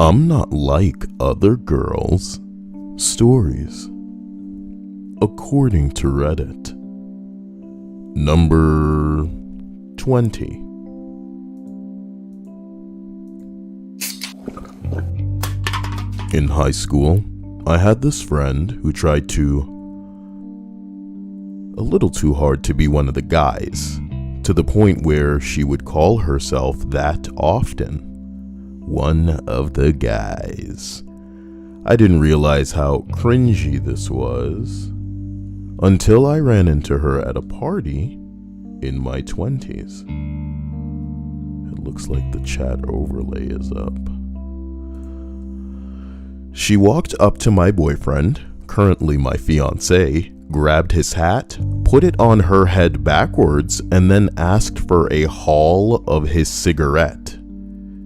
I'm not like other girls. Stories. According to Reddit. Number 20. In high school, I had this friend who tried a little too hard to be one of the guys, to the point where she would call herself that often. One of the guys. I didn't realize how cringy this was until I ran into her at a party in my 20s. It looks like the chat overlay is up. She walked up to my boyfriend, currently my fiancé, grabbed his hat, put it on her head backwards, and then asked for a haul of his cigarette.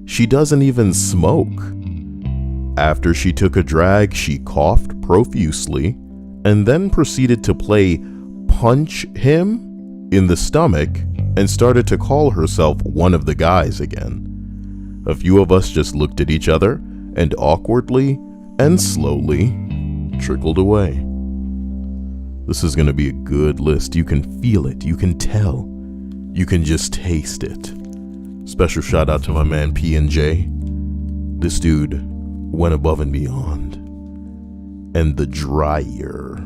She doesn't even smoke. After she took a drag, she coughed profusely and then proceeded to play punch him in the stomach and started to call herself one of the guys again. A few of us just looked at each other and awkwardly and slowly trickled away. This is going to be a good list. You can feel it. You can tell. You can just taste it. Special shout out to my man P&J. This dude went above and beyond. And the dryer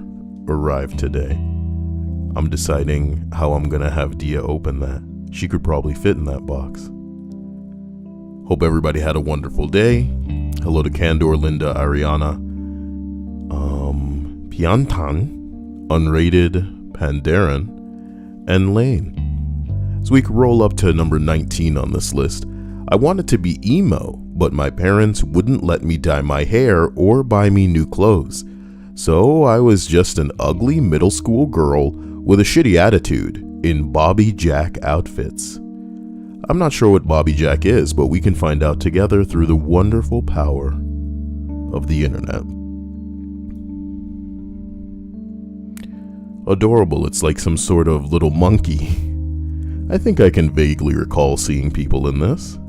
arrived today. I'm deciding how I'm going to have Dia open that. She could probably fit in that box. Hope everybody had a wonderful day. Hello to Candor, Linda, Ariana, Piantan, Unrated, Pandaren, and Lane. So we could roll up to number 19 on this list. I wanted to be emo, but my parents wouldn't let me dye my hair or buy me new clothes. So I was just an ugly middle school girl with a shitty attitude in Bobby Jack outfits. I'm not sure what Bobby Jack is, but we can find out together through the wonderful power of the internet. Adorable, it's like some sort of little monkey. I think I can vaguely recall seeing people in this.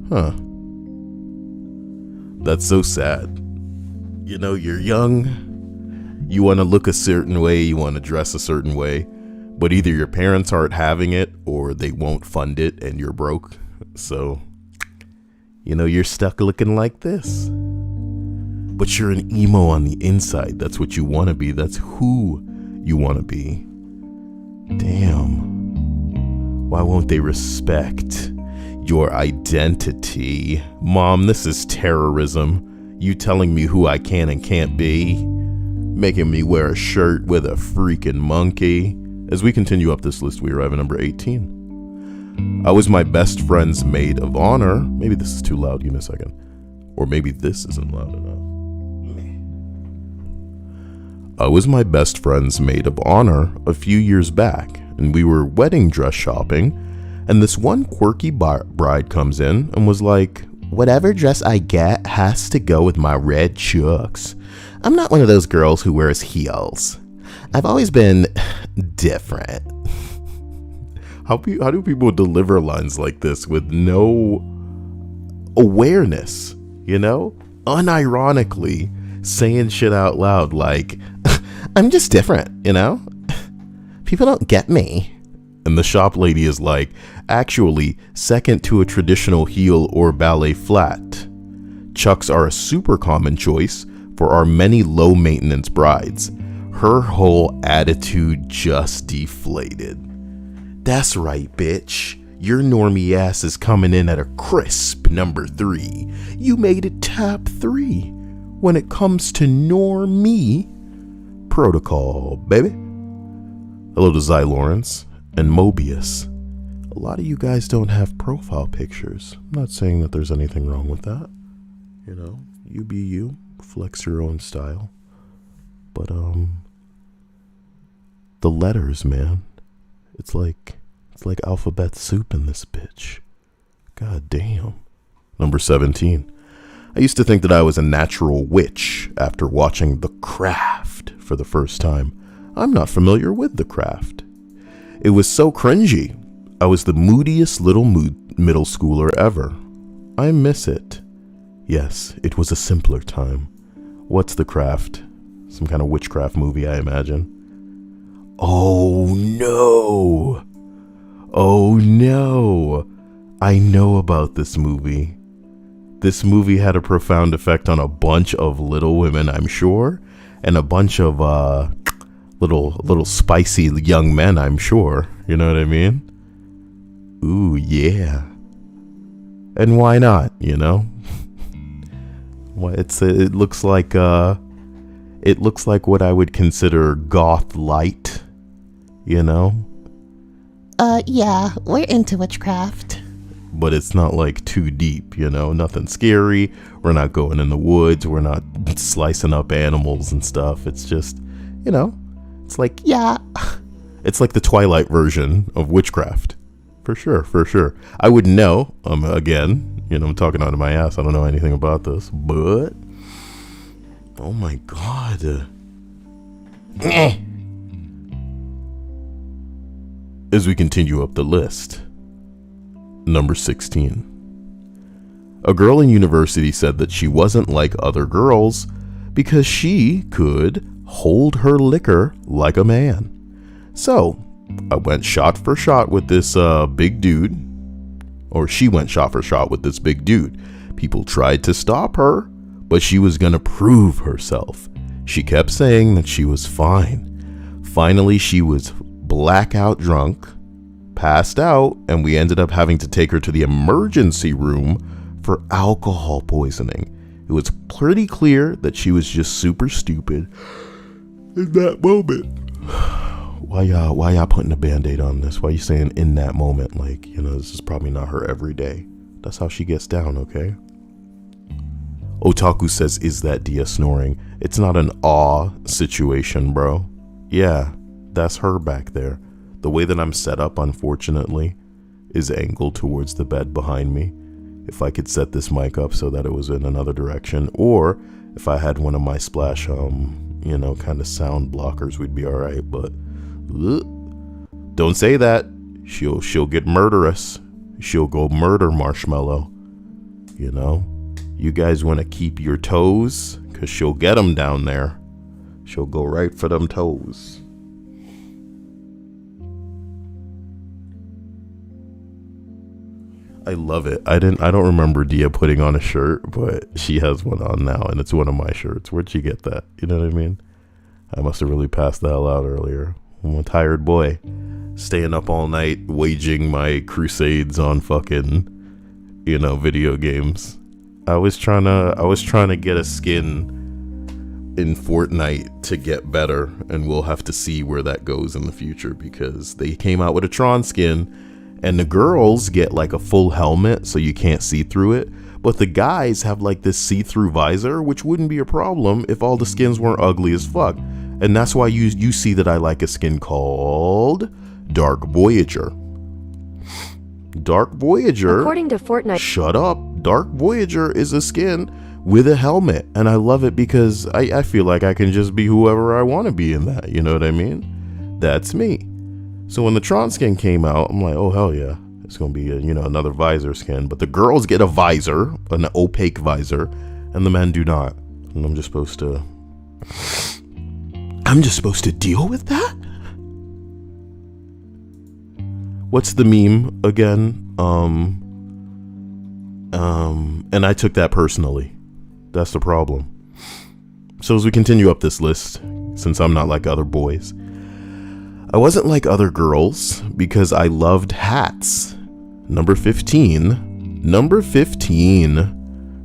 Huh. That's so sad. You know, you're young, you want to look a certain way, you want to dress a certain way, but either your parents aren't having it or they won't fund it and you're broke. So, you know, you're stuck looking like this. But you're an emo on the inside. That's what you want to be. That's who you want to be. Damn. Why won't they respect your identity? Mom, this is terrorism. You telling me who I can and can't be. Making me wear a shirt with a freaking monkey. As we continue up this list, we arrive at number 18. I was my best friend's maid of honor. Maybe this is too loud. Give me a second. Or maybe this isn't loud enough. I was my best friend's maid of honor a few years back, and we were wedding dress shopping, and this one quirky bride comes in and was like, "Whatever dress I get has to go with my red chucks. I'm not one of those girls who wears heels. I've always been different." How do people deliver lines like this with no awareness, you know? Unironically saying shit out loud like, "I'm just different, you know? People don't get me." And the shop lady is like, "Actually, second to a traditional heel or ballet flat. Chucks are a super common choice for our many low maintenance brides." Her whole attitude just deflated. "That's right, bitch. Your normie ass is coming in at a crisp number 3. You made it top 3 when it comes to normie protocol, baby." Hello to Zy Lawrence and Mobius. A lot of you guys don't have profile pictures. I'm not saying that there's anything wrong with that. You know, you be you, flex your own style. But the letters, man. It's like alphabet soup in this bitch. God damn. Number 17. I used to think that I was a natural witch after watching The Craft for the first time. I'm not familiar with The Craft. It was so cringy. I was the moodiest little middle schooler ever. I miss it. Yes, it was a simpler time. What's The Craft? Some kind of witchcraft movie, I imagine. Oh no! Oh no! I know about this movie. This movie had a profound effect on a bunch of little women, I'm sure, and a bunch of little spicy young men, I'm sure. You know what I mean? Ooh, yeah. And why not, you know? Well, it looks like what I would consider goth light, you know? Yeah, we're into witchcraft. But it's not like too deep, you know? Nothing scary. We're not going in the woods. We're not slicing up animals and stuff. It's just, you know, it's like, Yeah. it's like the Twilight version of witchcraft. For sure. I wouldn't know. Again, you know, I'm talking out of my ass. I don't know anything about this, but oh my god. As we continue up the list, number 16. A girl in university said that she wasn't like other girls because she could hold her liquor like a man. So I went shot for shot with this big dude, or she went shot for shot with this big dude. People tried to stop her, but she was gonna prove herself. She kept saying that she was fine. Finally, she was blackout drunk, passed out, and we ended up having to take her to the emergency room for alcohol poisoning. It was pretty clear that she was just super stupid in that moment. Why y'all putting a band-aid on this? Why you saying in that moment? Like, you know, this is probably not her every day. That's how she gets down, okay? Otaku says, is that Dia snoring? It's not an awe situation, bro. Yeah, that's her back there. The way that I'm set up, unfortunately, is angled towards the bed behind me. If I could set this mic up so that it was in another direction, or if I had one of my splash, you know, kind of sound blockers, we'd be all right. But don't say that. She'll get murderous. She'll go murder Marshmallow. You know, you guys want to keep your toes, because she'll get them down there. She'll go right for them toes. I love it. I don't remember Dia putting on a shirt, but she has one on now, and it's one of my shirts. Where'd she get that? You know what I mean? I must have really passed the hell out earlier. I'm a tired boy, staying up all night, waging my crusades on fucking, you know, video games. I was trying to get a skin in Fortnite to get better, and we'll have to see where that goes in the future, because they came out with a Tron skin, and the girls get like a full helmet so you can't see through it, but the guys have like this see-through visor, which wouldn't be a problem if all the skins weren't ugly as fuck. And that's why you see that I like a skin called Dark Voyager. Dark Voyager, according to Fortnite. Shut up. Dark Voyager is a skin with a helmet, and I love it because I feel like I can just be whoever I want to be in that. You know what I mean? That's me. So when the Tron skin came out, I'm like, oh hell yeah, it's gonna be another visor skin. But the girls get a visor, an opaque visor, and the men do not. And I'm just supposed to deal with that? What's the meme again? And I took that personally. That's the problem. So as we continue up this list, since I'm not like other boys, I wasn't like other girls because I loved hats. Number 15.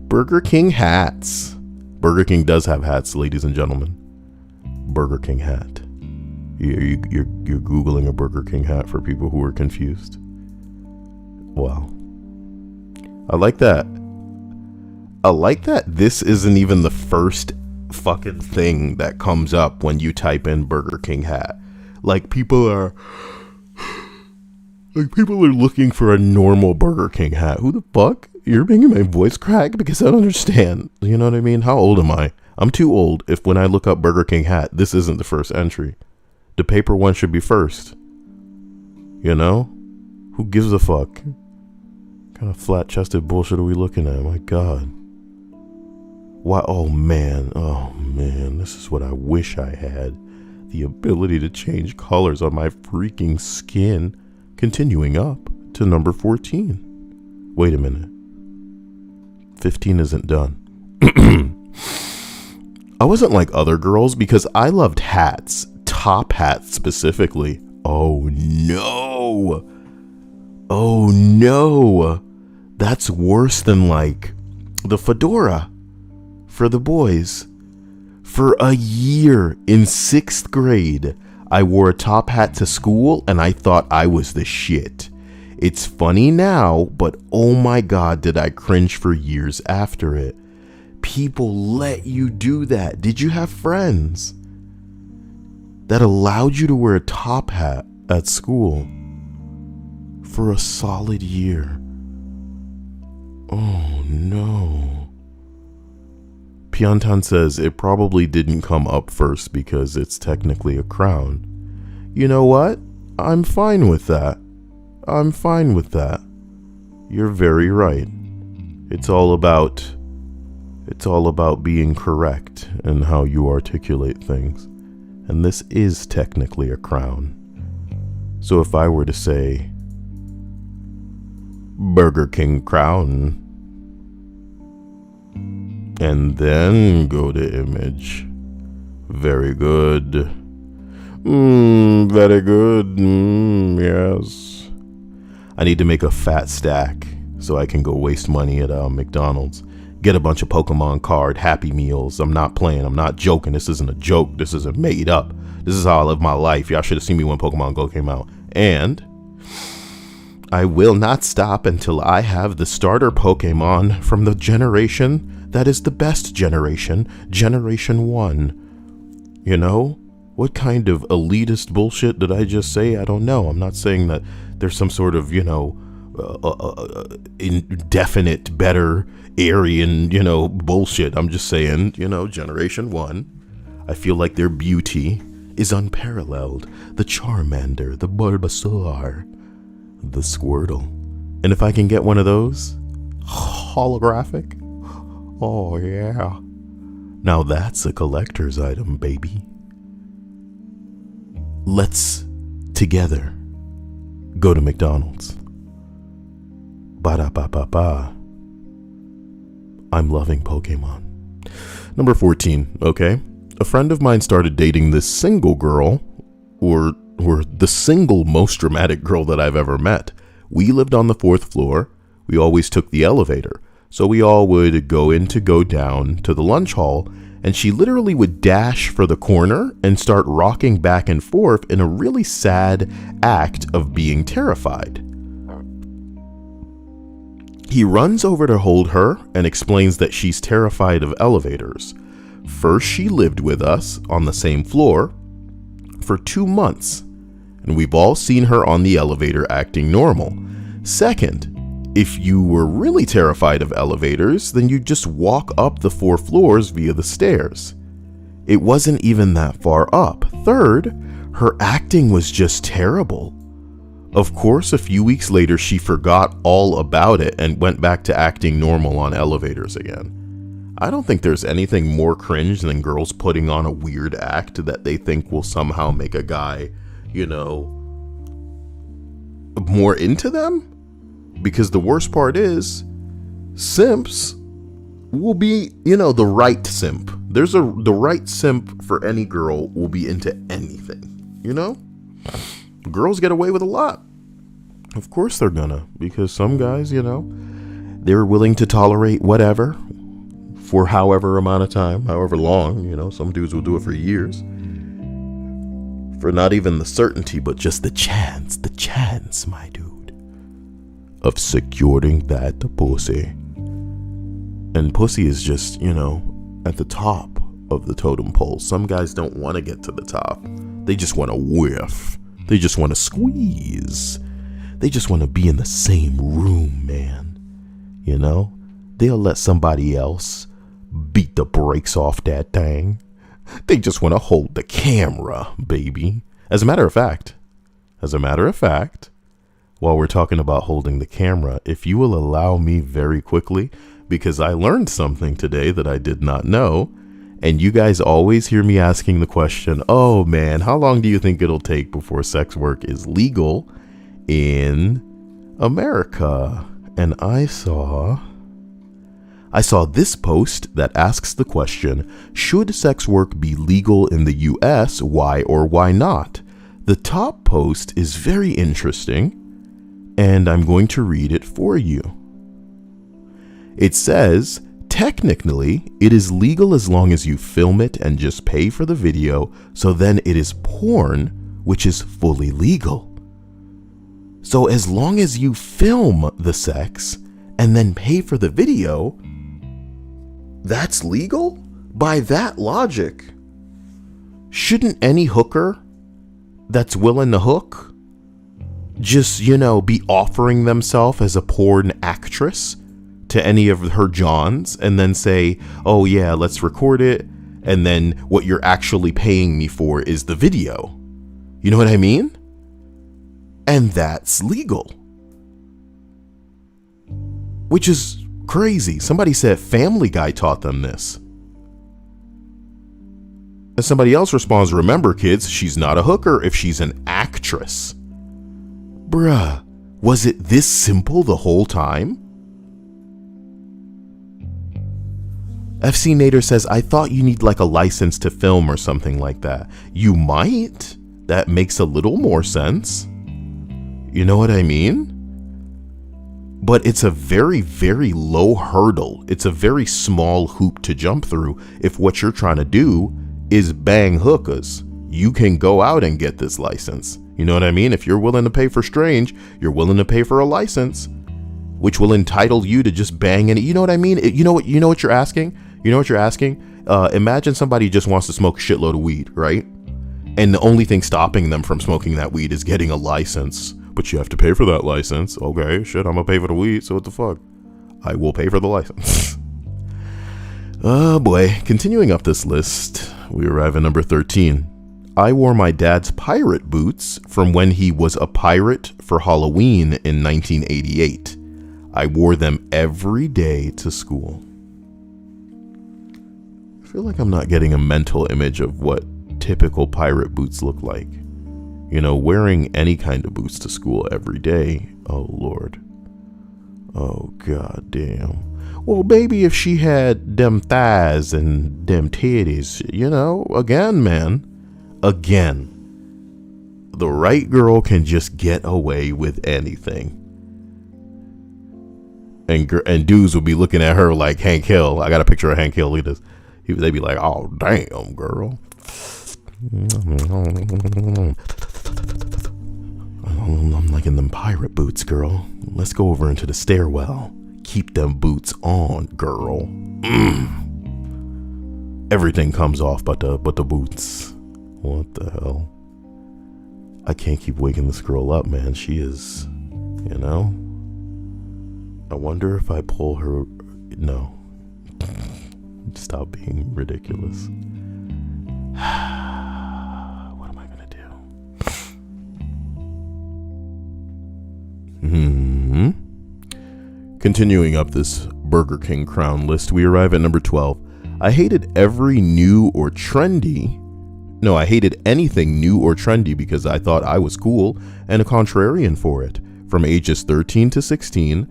Burger King hats. Burger King does have hats, ladies and gentlemen. Burger King hat. You're Googling a Burger King hat for people who are confused. Wow. I like that. This isn't even the first fucking thing that comes up when you type in Burger King hat. Like people are looking for a normal Burger King hat. Who the fuck? You're making my voice crack because I don't understand. You know what I mean? How old am I? I'm too old if when I look up Burger King hat, this isn't the first entry. The paper one should be first. You know? Who gives a fuck? kind of flat-chested bullshit are we looking at? My God. Why? Oh man, this is what I wish I had. The ability to change colors on my freaking skin. Continuing up to number 14. Wait a minute. 15 isn't done. I wasn't like other girls because I loved hats. Top hats specifically. Oh no. Oh no. That's worse than like the fedora for the boys. For a year in 6th grade, I wore a top hat to school and I thought I was the shit. It's funny now, but oh my God, did I cringe for years after it. People let you do that. Did you have friends that allowed you to wear a top hat at school for a solid year? Oh no. Pyeontan says it probably didn't come up first because it's technically a crown. You know what? I'm fine with that. I'm fine with that. You're very right. It's all about being correct in how you articulate things. And this is technically a crown. So if I were to say Burger King crown and then go to image, very good. Very good. Yes. I need to make a fat stack so I can go waste money at McDonald's. Get a bunch of Pokemon card Happy Meals. I'm not playing. I'm not joking. This isn't a joke. This isn't made up. This is how I live my life. Y'all should have seen me when Pokemon Go came out. And I will not stop until I have the starter Pokemon from the generation that is the best generation, Generation 1. You know? What kind of elitist bullshit did I just say? I don't know. I'm not saying that there's some sort of, indefinite, better, Aryan, bullshit. I'm just saying, Generation 1. I feel like their beauty is unparalleled. The Charmander, the Bulbasaur, the Squirtle. And if I can get one of those, holographic, oh yeah. Now that's a collector's item, baby. Let's together go to McDonald's. Ba-da-ba-ba-ba. I'm loving Pokemon. Number 14, okay? A friend of mine started dating this single girl, or the single most dramatic girl that I've ever met. We lived on the 4th floor. We always took the elevator. So we all would go down to the lunch hall, and she literally would dash for the corner and start rocking back and forth in a really sad act of being terrified. He runs over to hold her and explains that she's terrified of elevators. First, she lived with us on the same floor for 2 months, and we've all seen her on the elevator acting normal. Second, if you were really terrified of elevators, then you'd just walk up the 4 floors via the stairs. It wasn't even that far up. Third, her acting was just terrible. Of course, a few weeks later, she forgot all about it and went back to acting normal on elevators again. I don't think there's anything more cringe than girls putting on a weird act that they think will somehow make a guy, more into them. Because the worst part is, simps will be, the right simp. The right simp for any girl will be into anything, Girls get away with a lot. Of course they're gonna, because some guys, they're willing to tolerate whatever for however amount of time, however long, some dudes will do it for years. For not even the certainty, but just the chance, my dude, of securing that pussy. And pussy is just, at the top of the totem pole. Some guys don't want to get to the top. They just want to whiff. They just want to squeeze. They just want to be in the same room, man. They'll let somebody else beat the brakes off that thing. They just want to hold the camera, baby. As a matter of fact, while we're talking about holding the camera, if you will allow me very quickly, because I learned something today that I did not know. And you guys always hear me asking the question, oh man, how long do you think it'll take before sex work is legal in America? And I saw this post that asks the question, should sex work be legal in the US? Why or why not? The top post is very interesting, and I'm going to read it for you. It says, technically, it is legal as long as you film it and just pay for the video, so then it is porn, which is fully legal. So as long as you film the sex and then pay for the video, that's legal? By that logic, shouldn't any hooker that's willing to hook just, be offering themselves as a porn actress to any of her Johns and then say, oh yeah, let's record it, and then what you're actually paying me for is the video. You know what I mean? And that's legal. Which is crazy. Somebody said Family Guy taught them this. And somebody else responds, remember kids, she's not a hooker if she's an actress. Bruh, was it this simple the whole time? FC Nader says, I thought you need like a license to film or something like that. You might. That makes a little more sense. You know what I mean? But it's a very, very low hurdle. It's a very small hoop to jump through if what you're trying to do is bang hookers. You can go out and get this license. You know what I mean? If you're willing to pay for Strange, you're willing to pay for a license, which will entitle you to just bang any. You know what I mean? You know what you're asking? You know what you're asking? Imagine somebody just wants to smoke a shitload of weed, right? And the only thing stopping them from smoking that weed is getting a license. But you have to pay for that license. Okay, shit, I'm gonna pay for the weed, so what the fuck? I will pay for the license. Oh boy, continuing up this list, we arrive at number 13. I wore my dad's pirate boots from when he was a pirate for Halloween in 1988. I wore them every day to school. I feel like I'm not getting a mental image of what typical pirate boots look like. Wearing any kind of boots to school every day. Oh, Lord. Oh, god damn. Well, baby, if she had them thighs and them titties, again, man. Again. The right girl can just get away with anything. And dudes would be looking at her like Hank Hill. I got a picture of Hank Hill. They'd be like, oh, damn, girl. I'm liking them pirate boots, girl. Let's go over into the stairwell. Keep them boots on, girl. Everything comes off but the boots. What the hell? I can't keep waking this girl up, man. She is, I wonder if I pull her. No. Stop being ridiculous. What am I gonna do? Continuing up this Burger King crown list, we arrive at number 12. I hated every new or trendy. No, I hated anything new or trendy because I thought I was cool and a contrarian for it. From ages 13 to 16,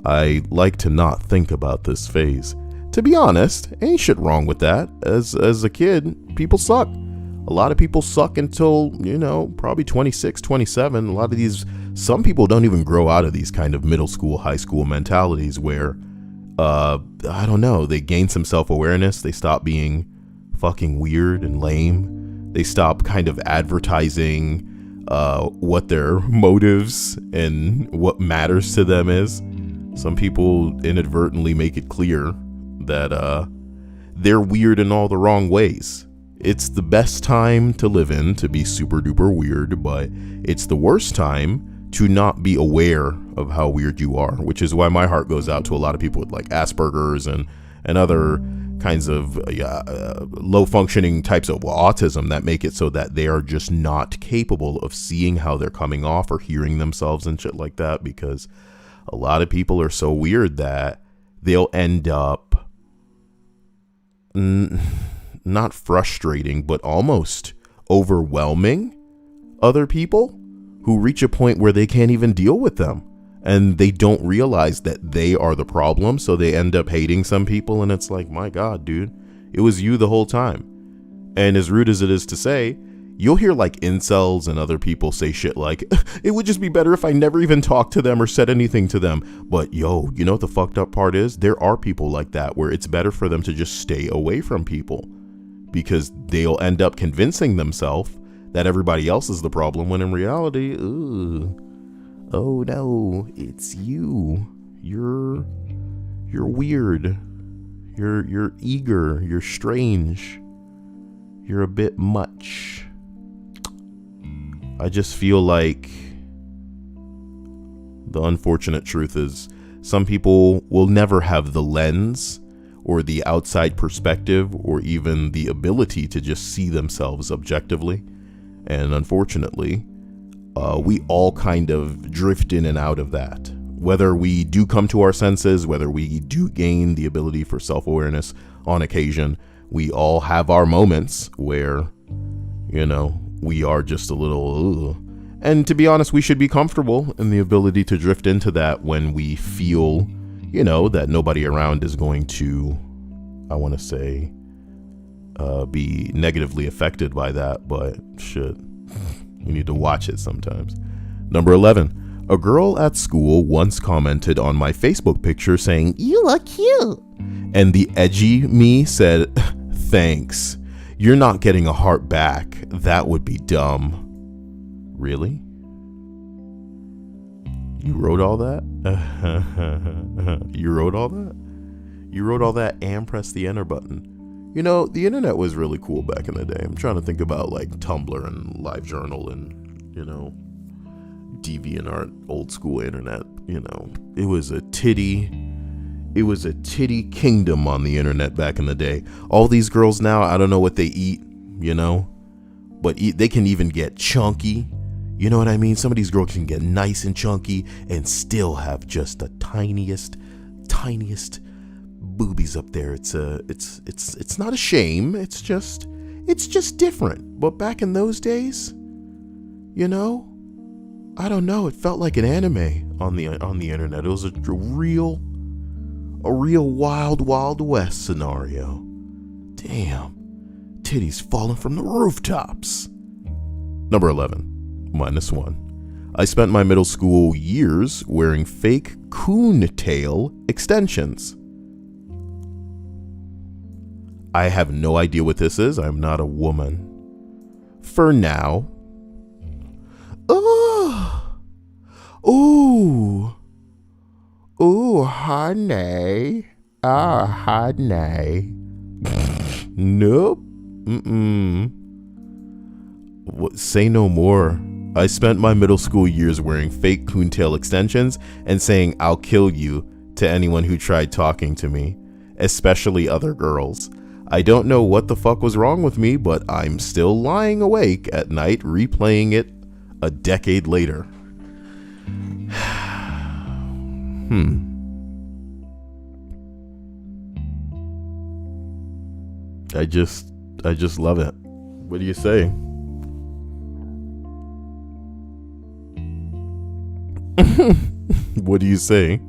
I like to not think about this phase. To be honest, ain't shit wrong with that. As a kid, people suck. A lot of people suck until, probably 26, 27. Some people don't even grow out of these kind of middle school, high school mentalities where, I don't know, they gain some self-awareness. They stop being fucking weird and lame. They stop kind of advertising what their motives and what matters to them is. Some people inadvertently make it clear that they're weird in all the wrong ways. It's the best time to live in to be super duper weird, but it's the worst time to not be aware of how weird you are, which is why my heart goes out to a lot of people with like Asperger's and other kinds of low functioning types of autism that make it so that they are just not capable of seeing how they're coming off or hearing themselves and shit like that, because a lot of people are so weird that they'll end up not frustrating, but almost overwhelming other people who reach a point where they can't even deal with them. And they don't realize that they are the problem, so they end up hating some people, and it's like, my God, dude, it was you the whole time. And as rude as it is to say, you'll hear like incels and other people say shit like, it would just be better if I never even talked to them or said anything to them. But yo, you know what the fucked up part is? There are people like that where it's better for them to just stay away from people, because they'll end up convincing themselves that everybody else is the problem, when in reality, oh no, it's you. You're weird. You're eager. You're strange. You're a bit much. I just feel like the unfortunate truth is some people will never have the lens or the outside perspective or even the ability to just see themselves objectively. And unfortunately, we all kind of drift in and out of that. Whether we do come to our senses, whether we do gain the ability for self-awareness on occasion, we all have our moments where, you know, we are just a little, and to be honest, we should be comfortable in the ability to drift into that when we feel, you know, that nobody around is going to, I want to say, be negatively affected by that, but shit, you need to watch it sometimes. Number 11, a girl at school once commented on my Facebook picture saying, "You look cute." And the edgy me said, "Thanks. You're not getting a heart back. That would be dumb." Really? You wrote all that? You wrote all that? You wrote all that and pressed the enter button. You know, the internet was really cool back in the day. I'm trying to think about like Tumblr and LiveJournal and, you know, DeviantArt, old school internet. You know, it was a titty kingdom on the internet back in the day. All these girls now, I don't know what they eat, you know, but they can even get chunky. You know what I mean? Some of these girls can get nice and chunky and still have just the tiniest boobies up there. It's not a shame. It's just different. But back in those days, you know, I don't know. It felt like an anime on the internet. It was a real wild west scenario. Damn, titties falling from the rooftops. Number 11, -1. I spent my middle school years wearing fake coontail extensions. I have no idea what this is. I'm not a woman. For now. Ooh, honey. Honey. Nope. Say no more. I spent my middle school years wearing fake coontail extensions and saying "I'll kill you" to anyone who tried talking to me, especially other girls. I don't know what the fuck was wrong with me, but I'm still lying awake at night replaying it a decade later. I just love it. What do you say? What do you say?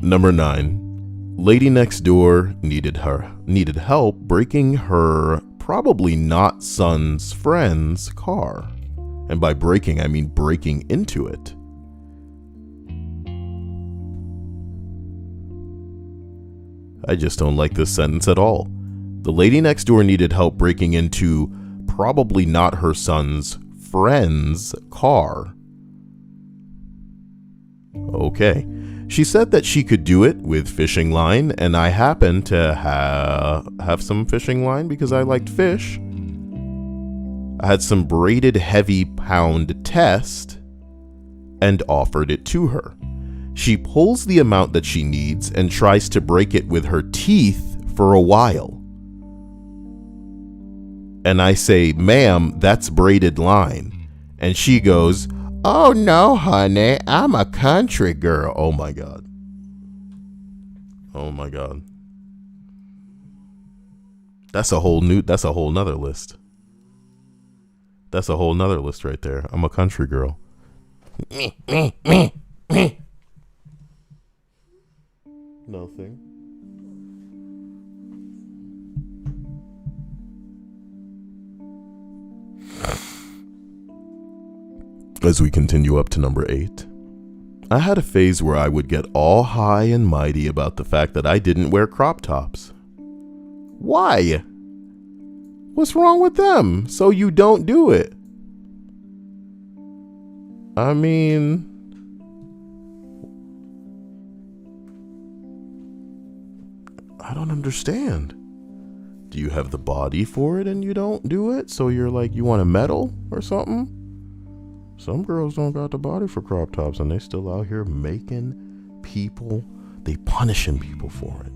Number 9. Lady next door needed help breaking her probably not son's friend's car. And by breaking, I mean breaking into it. I just don't like this sentence at all. The lady next door needed help breaking into probably not her son's friend's car. Okay. She said that she could do it with fishing line, and I happened to have some fishing line because I liked fish. I had some braided heavy pound test and offered it to her. She pulls the amount that she needs and tries to break it with her teeth for a while. And I say, ma'am, that's braided line. And she goes, oh no, honey, I'm a country girl. Oh my God. Oh my God. That's a whole nother list. That's a whole nother list right there. I'm a country girl. Nothing. As we continue up to number 8, I had a phase where I would get all high and mighty about the fact that I didn't wear crop tops. Why? What's wrong with them? So you don't do it. I mean, I don't understand. Do you have the body for it and you don't do it? So you're like, you want a medal or something? Some girls don't got the body for crop tops and they still out here making people, they punishing people for it.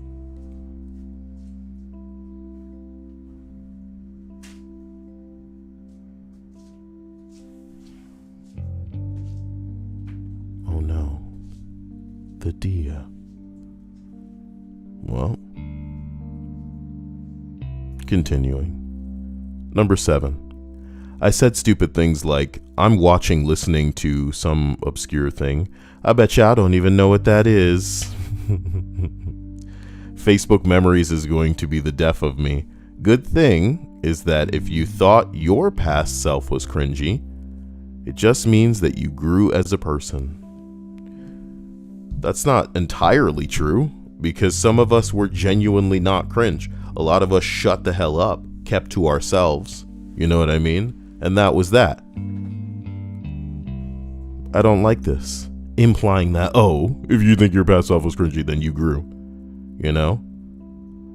Oh no, the Dia. Well, continuing. Number 7. I said stupid things like, I'm listening to some obscure thing. I bet you I don't even know what that is. Facebook Memories is going to be the death of me. Good thing is that if you thought your past self was cringy, it just means that you grew as a person. That's not entirely true, because some of us were genuinely not cringe. A lot of us shut the hell up, kept to ourselves. You know what I mean? And that was that. I don't like this. Implying that, oh, if you think your past self was cringy, then you grew. You know?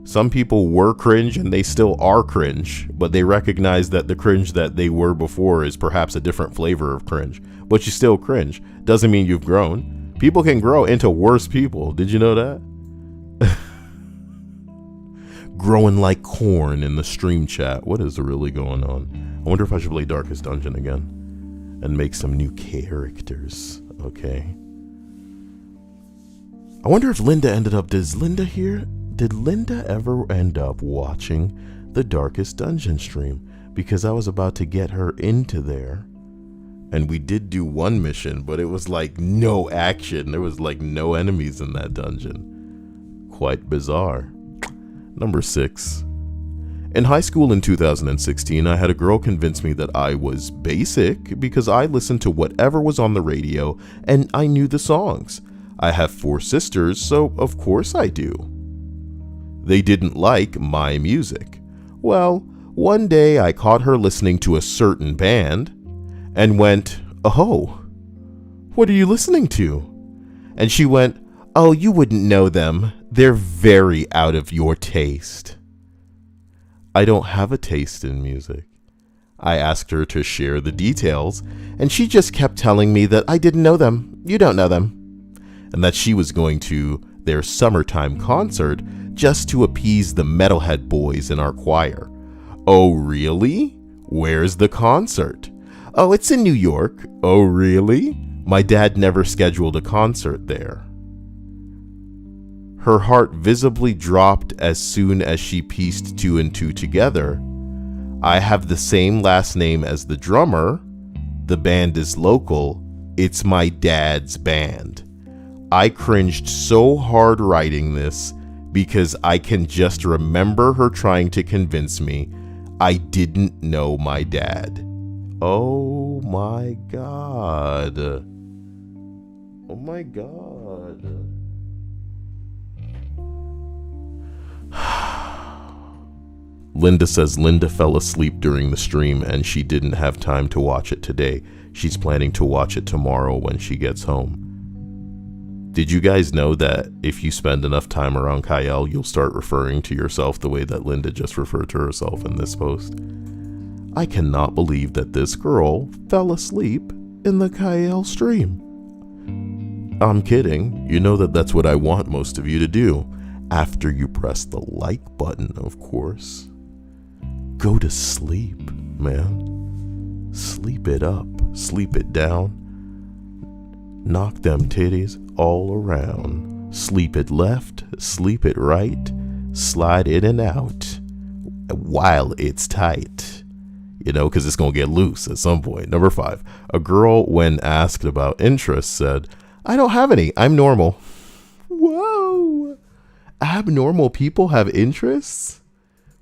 Some people were cringe and they still are cringe, but they recognize that the cringe that they were before is perhaps a different flavor of cringe. But you still cringe. Doesn't mean you've grown. People can grow into worse people. Did you know that? Growing like corn in the stream chat. What is really going on? I wonder if I should play Darkest Dungeon again and make some new characters. Okay. I wonder if Linda did Linda ever end up watching the Darkest Dungeon stream? Because I was about to get her into there. And we did do one mission, but it was like no action. There was like no enemies in that dungeon. Quite bizarre. Number 6. In high school in 2016, I had a girl convince me that I was basic because I listened to whatever was on the radio and I knew the songs. I have 4 sisters, so of course I do. They didn't like my music. Well, one day I caught her listening to a certain band and went, "Oh, what are you listening to?" And she went, "Oh, you wouldn't know them. They're very out of your taste." I don't have a taste in music. I asked her to share the details, and she just kept telling me that I didn't know them. You don't know them. And that she was going to their summertime concert just to appease the metalhead boys in our choir. Oh, really? Where's the concert? Oh, it's in New York. Oh, really? My dad never scheduled a concert there. Her heart visibly dropped as soon as she pieced 2 and 2 together. I have the same last name as the drummer. The band is local. It's my dad's band. I cringed so hard writing this because I can just remember her trying to convince me I didn't know my dad. Oh my God. Oh my God. Linda says Linda fell asleep during the stream and she didn't have time to watch it today. She's planning to watch it tomorrow when she gets home. Did you guys know that if you spend enough time around Kyle, you'll start referring to yourself the way that Linda just referred to herself in this post? I cannot believe that this girl fell asleep in the Kyle stream. I'm kidding. You know that that's what I want most of you to do. After you press the like button, of course. Go to sleep, man. Sleep it up. Sleep it down. Knock them titties all around. Sleep it left. Sleep it right. Slide in and out while it's tight. You know, because it's going to get loose at some point. Number 5. A girl, when asked about interests, said, I don't have any. I'm normal. Whoa. Abnormal people have interests?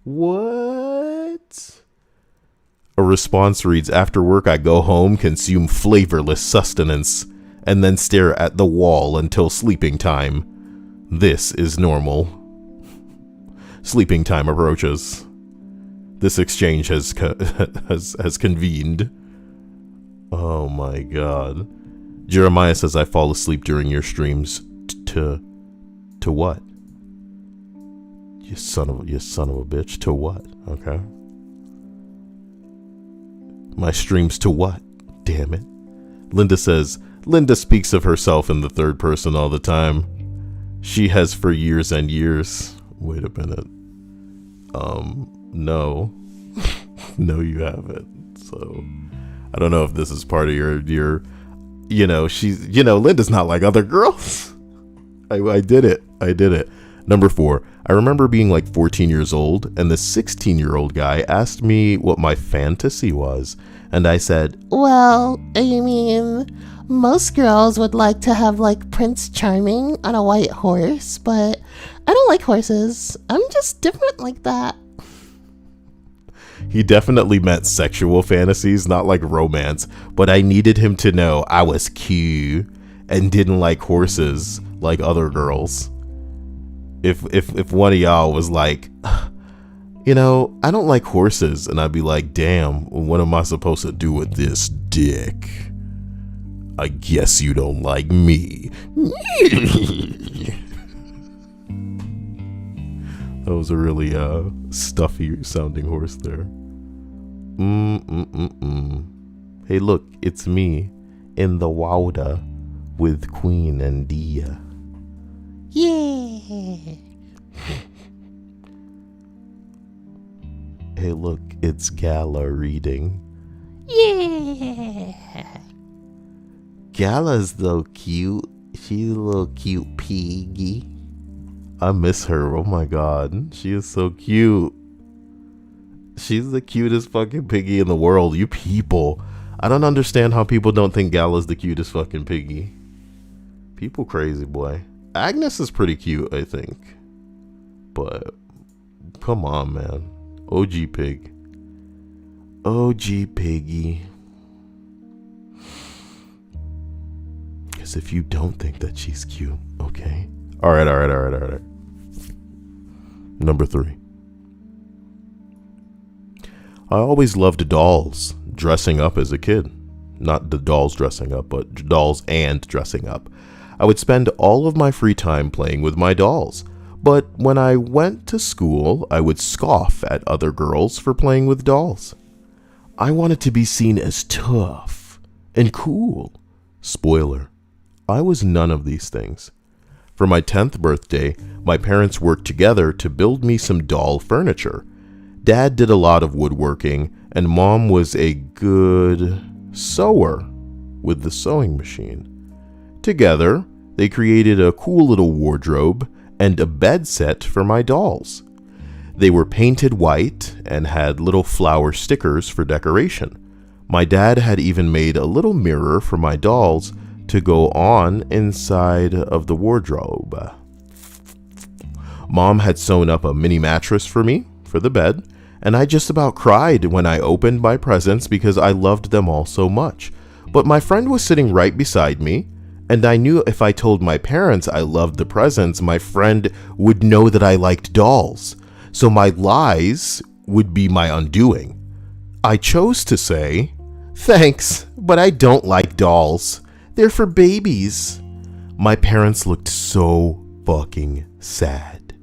What? A response reads, after work I go home, consume flavorless sustenance, and then stare at the wall until sleeping time. This is normal. Sleeping time approaches. This exchange has convened. Oh my god. Jeremiah says, I fall asleep during your streams to what? You son of a bitch. To what? Okay. My streams to what? Damn it. Linda says, Linda speaks of herself in the third person all the time. She has for years and years. Wait a minute. No. No, you haven't. So, I don't know if this is part of your, Linda's not like other girls. I did it. Number 4, I remember being like 14 years old, and the 16-year-old guy asked me what my fantasy was, and I said, Well, I mean, most girls would like to have like Prince Charming on a white horse, but I don't like horses. I'm just different like that. He definitely meant sexual fantasies, not like romance, but I needed him to know I was cute and didn't like horses like other girls. If one of y'all was like, I don't like horses, and I'd be like, damn, what am I supposed to do with this dick? I guess you don't like me. That was a really stuffy sounding horse there. Hey, look, it's me in the Wowda with Queen and Dia. Yeah. Hey, look, it's Gala reading. Yeah. Gala's so cute. She's a little cute piggy. I miss her. Oh my god. She is so cute. She's the cutest fucking piggy in the world. You people. I don't understand how people don't think Gala's the cutest fucking piggy. People crazy, boy. Agnes is pretty cute, I think. But, come on, man. OG pig. OG piggy. Because if you don't think that she's cute, okay? Alright. Number 3. I always loved dolls, dressing up as a kid. Not the dolls dressing up, but dolls and dressing up. I would spend all of my free time playing with my dolls. But when I went to school, I would scoff at other girls for playing with dolls. I wanted to be seen as tough and cool. Spoiler, I was none of these things. For my 10th birthday, my parents worked together to build me some doll furniture. Dad did a lot of woodworking, and Mom was a good sewer with the sewing machine. Together, they created a cool little wardrobe and a bed set for my dolls. They were painted white and had little flower stickers for decoration. My dad had even made a little mirror for my dolls to go on inside of the wardrobe. Mom had sewn up a mini mattress for me for the bed, and I just about cried when I opened my presents because I loved them all so much. But my friend was sitting right beside me, and I knew if I told my parents I loved the presents, my friend would know that I liked dolls. So my lies would be my undoing. I chose to say, "Thanks, but I don't like dolls. They're for babies." My parents looked so fucking sad.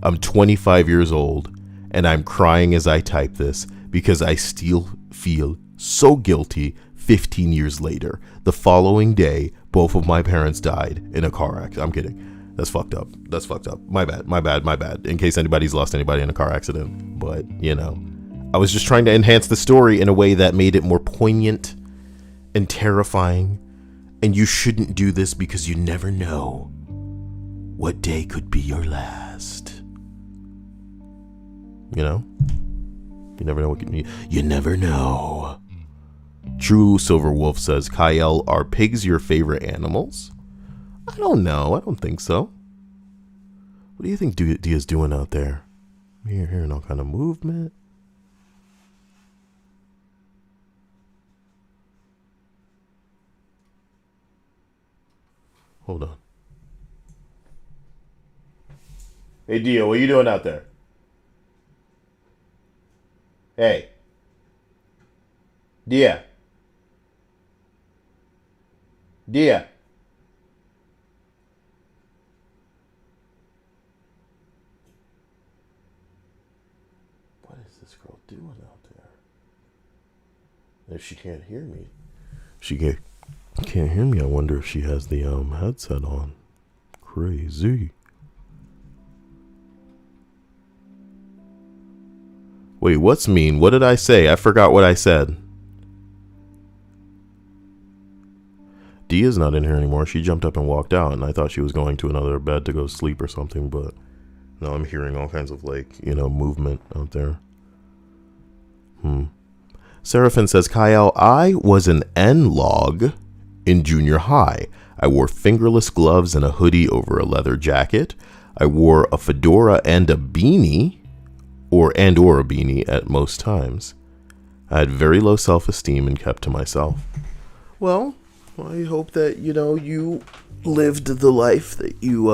I'm 25 years old, and I'm crying as I type this because I still feel so guilty 15 years later. The following day, both of my parents died in a car accident. I'm kidding. That's fucked up. That's fucked up. My bad. In case anybody's lost anybody in a car accident. But, you know, I was just trying to enhance the story in a way that made it more poignant and terrifying. And you shouldn't do this because you never know what day could be your last. You know? You never know you never know. True Silver Wolf says, Kyle, are pigs your favorite animals? I don't know. I don't think so. What do you think Dia's doing out there? You're hearing all kind of movement. Hold on. Hey, Dia, what are you doing out there? Hey. Dia. Dia. What is this girl doing out there? If she can't hear me, can't hear me. I wonder if she has the headset on. Crazy. Wait, what's mean? What did I say? I forgot what I said. Dia's not in here anymore. She jumped up and walked out, and I thought she was going to another bed to go sleep or something, but no, I'm hearing all kinds of, like, you know, movement out there. Seraphin says, Kyle, I was an N-log in junior high. I wore fingerless gloves and a hoodie over a leather jacket. I wore a fedora and a beanie, or a beanie at most times. I had very low self-esteem and kept to myself. Well, I hope that, you know, you lived the life that you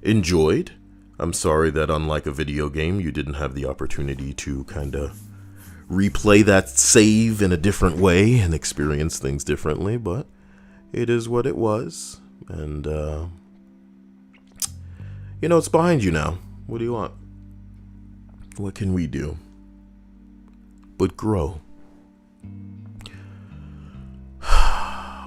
enjoyed. I'm sorry that unlike a video game, you didn't have the opportunity to kind of replay that save in a different way and experience things differently, but it is what it was. And, you know, it's behind you now. What do you want? What can we do but grow?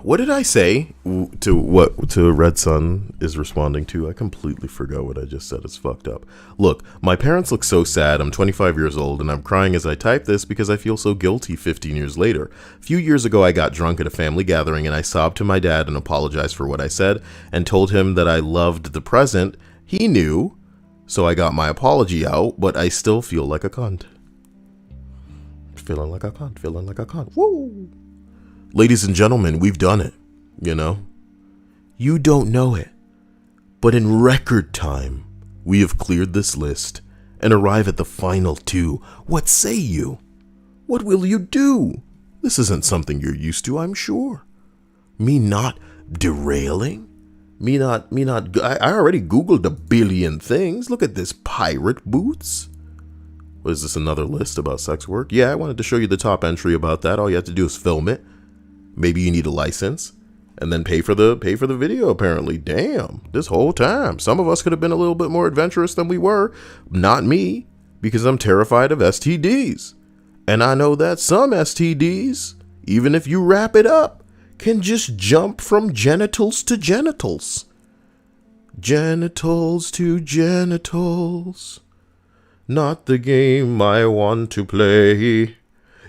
What did I say to Red Sun is responding to? I completely forgot what I just said. It's fucked up. Look, my parents look so sad. I'm 25 years old and I'm crying as I type this because I feel so guilty 15 years later. A few years ago, I got drunk at a family gathering and I sobbed to my dad and apologized for what I said and told him that I loved the present. He knew, so I got my apology out, but I still feel like a cunt. Feeling like a cunt. Woo! Ladies and gentlemen, we've done it, you know? You don't know it, but in record time, we have cleared this list and arrive at the final two. What say you? What will you do? This isn't something you're used to, I'm sure. Me not derailing? I already Googled a billion things. Look at this, pirate boots. What is this, another list about sex work? Yeah, I wanted to show you the top entry about that. All you have to do is film it. Maybe you need a license and then pay for the video, apparently. Damn, this whole time. Some of us could have been a little bit more adventurous than we were. Not me, because I'm terrified of STDs. And I know that some STDs, even if you wrap it up, can just jump from genitals to genitals. Genitals to genitals. Not the game I want to play.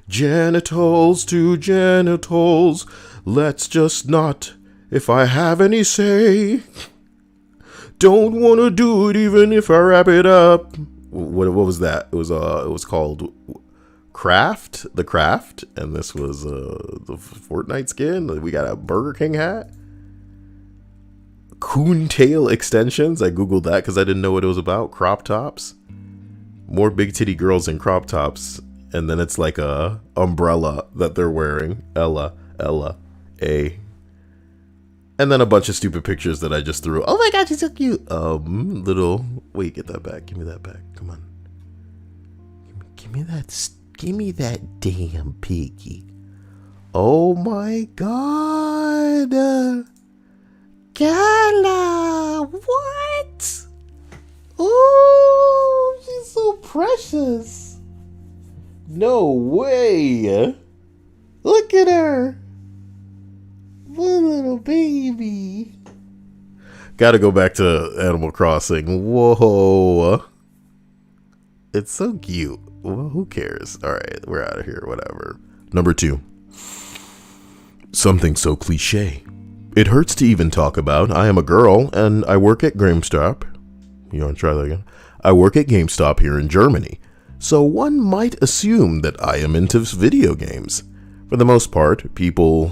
Genitals to genitals, let's just not, if I have any say. Don't wanna do it even if I wrap it up. What was that? It was called Craft, The Craft, and this was the Fortnite skin. We got a Burger King hat. Coontail extensions, I googled that because I didn't know what it was about. Crop tops. More big titty girls in crop tops. And then it's like a umbrella that they're wearing. Ella, A. And then a bunch of stupid pictures that I just threw. Oh my god, she's so cute. Wait, get that back. Give me that back. Come on. Give me that damn piggy. Oh my god. Gala, what? Oh, she's so precious. No way! Look at her! What a little baby. Gotta go back to Animal Crossing. Whoa. It's so cute. Well, who cares? All right, we're out of here. Whatever. Number 2. Something so cliche. It hurts to even talk about. I am a girl and I work at GameStop. You want to try that again? I work at GameStop here in Germany. So one might assume that I am into video games. For the most part, this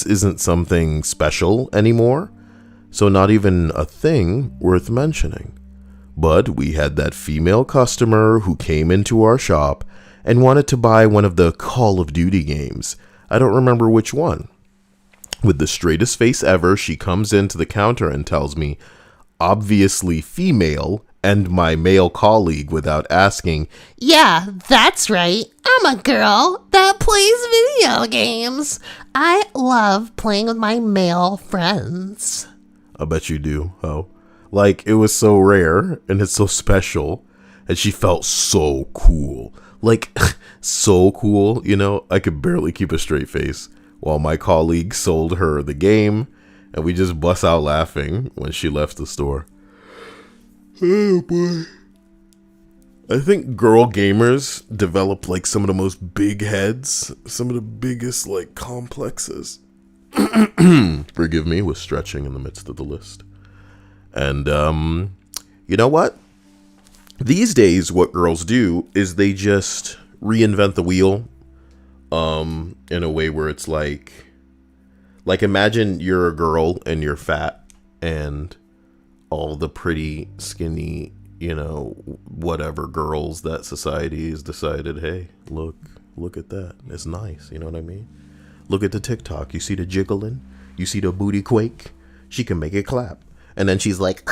isn't something special anymore. So not even a thing worth mentioning. But we had that female customer who came into our shop and wanted to buy one of the Call of Duty games. I don't remember which one. With the straightest face ever, she comes into the counter and tells me, obviously female, and my male colleague without asking, Yeah, that's right. I'm a girl that plays video games. I love playing with my male friends. I bet you do. Oh, like it was so rare and it's so special, and she felt so cool. Like, so cool, you know, I could barely keep a straight face while my colleague sold her the game, and we just bust out laughing when she left the store. Oh boy. I think girl gamers develop like some of the most big heads, some of the biggest like complexes. Forgive me, was stretching in the midst of the list. And you know what? These days what girls do is they just reinvent the wheel in a way where it's like imagine you're a girl and you're fat and all the pretty skinny, you know, whatever girls that society has decided, hey, look at that, it's nice, you know what I mean? Look at the TikTok, you see the jiggling, you see the booty quake, she can make it clap. And then she's like,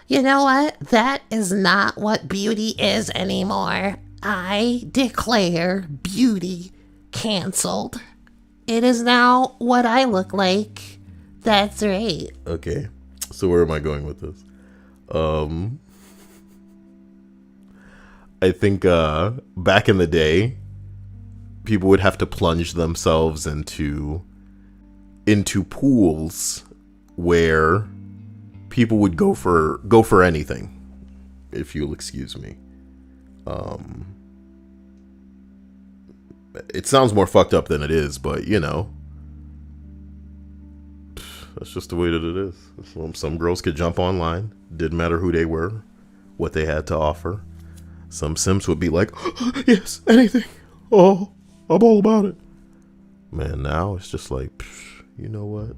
You know what? That is not what beauty is anymore. I declare beauty canceled. It is now what I look like. That's right. Okay, so where am I going with this? I think back in the day, people would have to plunge themselves into pools where people would go for anything, if you'll excuse me. It sounds more fucked up than it is, but you know, that's just the way that it is. Some girls could jump online, didn't matter who they were, what they had to offer. Some simps would be like, yes, anything. Oh, I'm all about it. Man, now it's just like, you know what?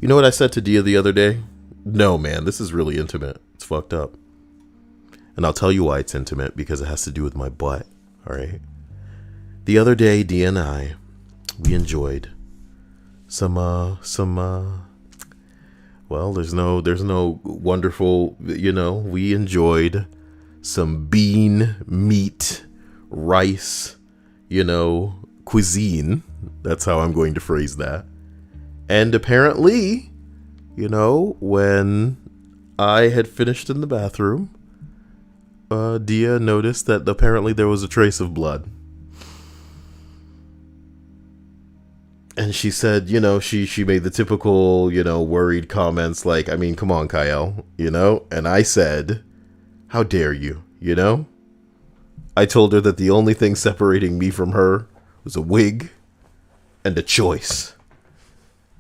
You know what I said to Dia the other day? No, man, this is really intimate. It's fucked up. And I'll tell you why it's intimate, because it has to do with my butt, all right? The other day, Dia and I, we enjoyed some well, there's no wonderful, you know, we enjoyed some bean, meat, rice, you know, cuisine. That's how I'm going to phrase that. And apparently, you know, when I had finished in the bathroom, Dia noticed that apparently there was a trace of blood. And she said, you know, she made the typical, you know, worried comments like, I mean, come on, Kyle, you know? And I said, how dare you, you know? I told her that the only thing separating me from her was a wig and a choice.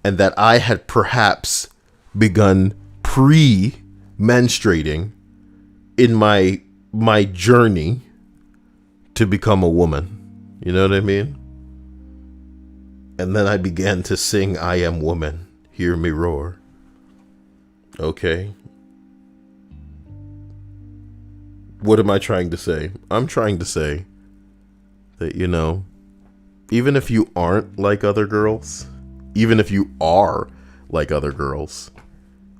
And that I had perhaps begun pre-menstruating in my journey to become a woman. You know what I mean? And then I began to sing, I Am Woman, Hear Me Roar. Okay. What am I trying to say? I'm trying to say that, you know, even if you aren't like other girls, even if you are like other girls,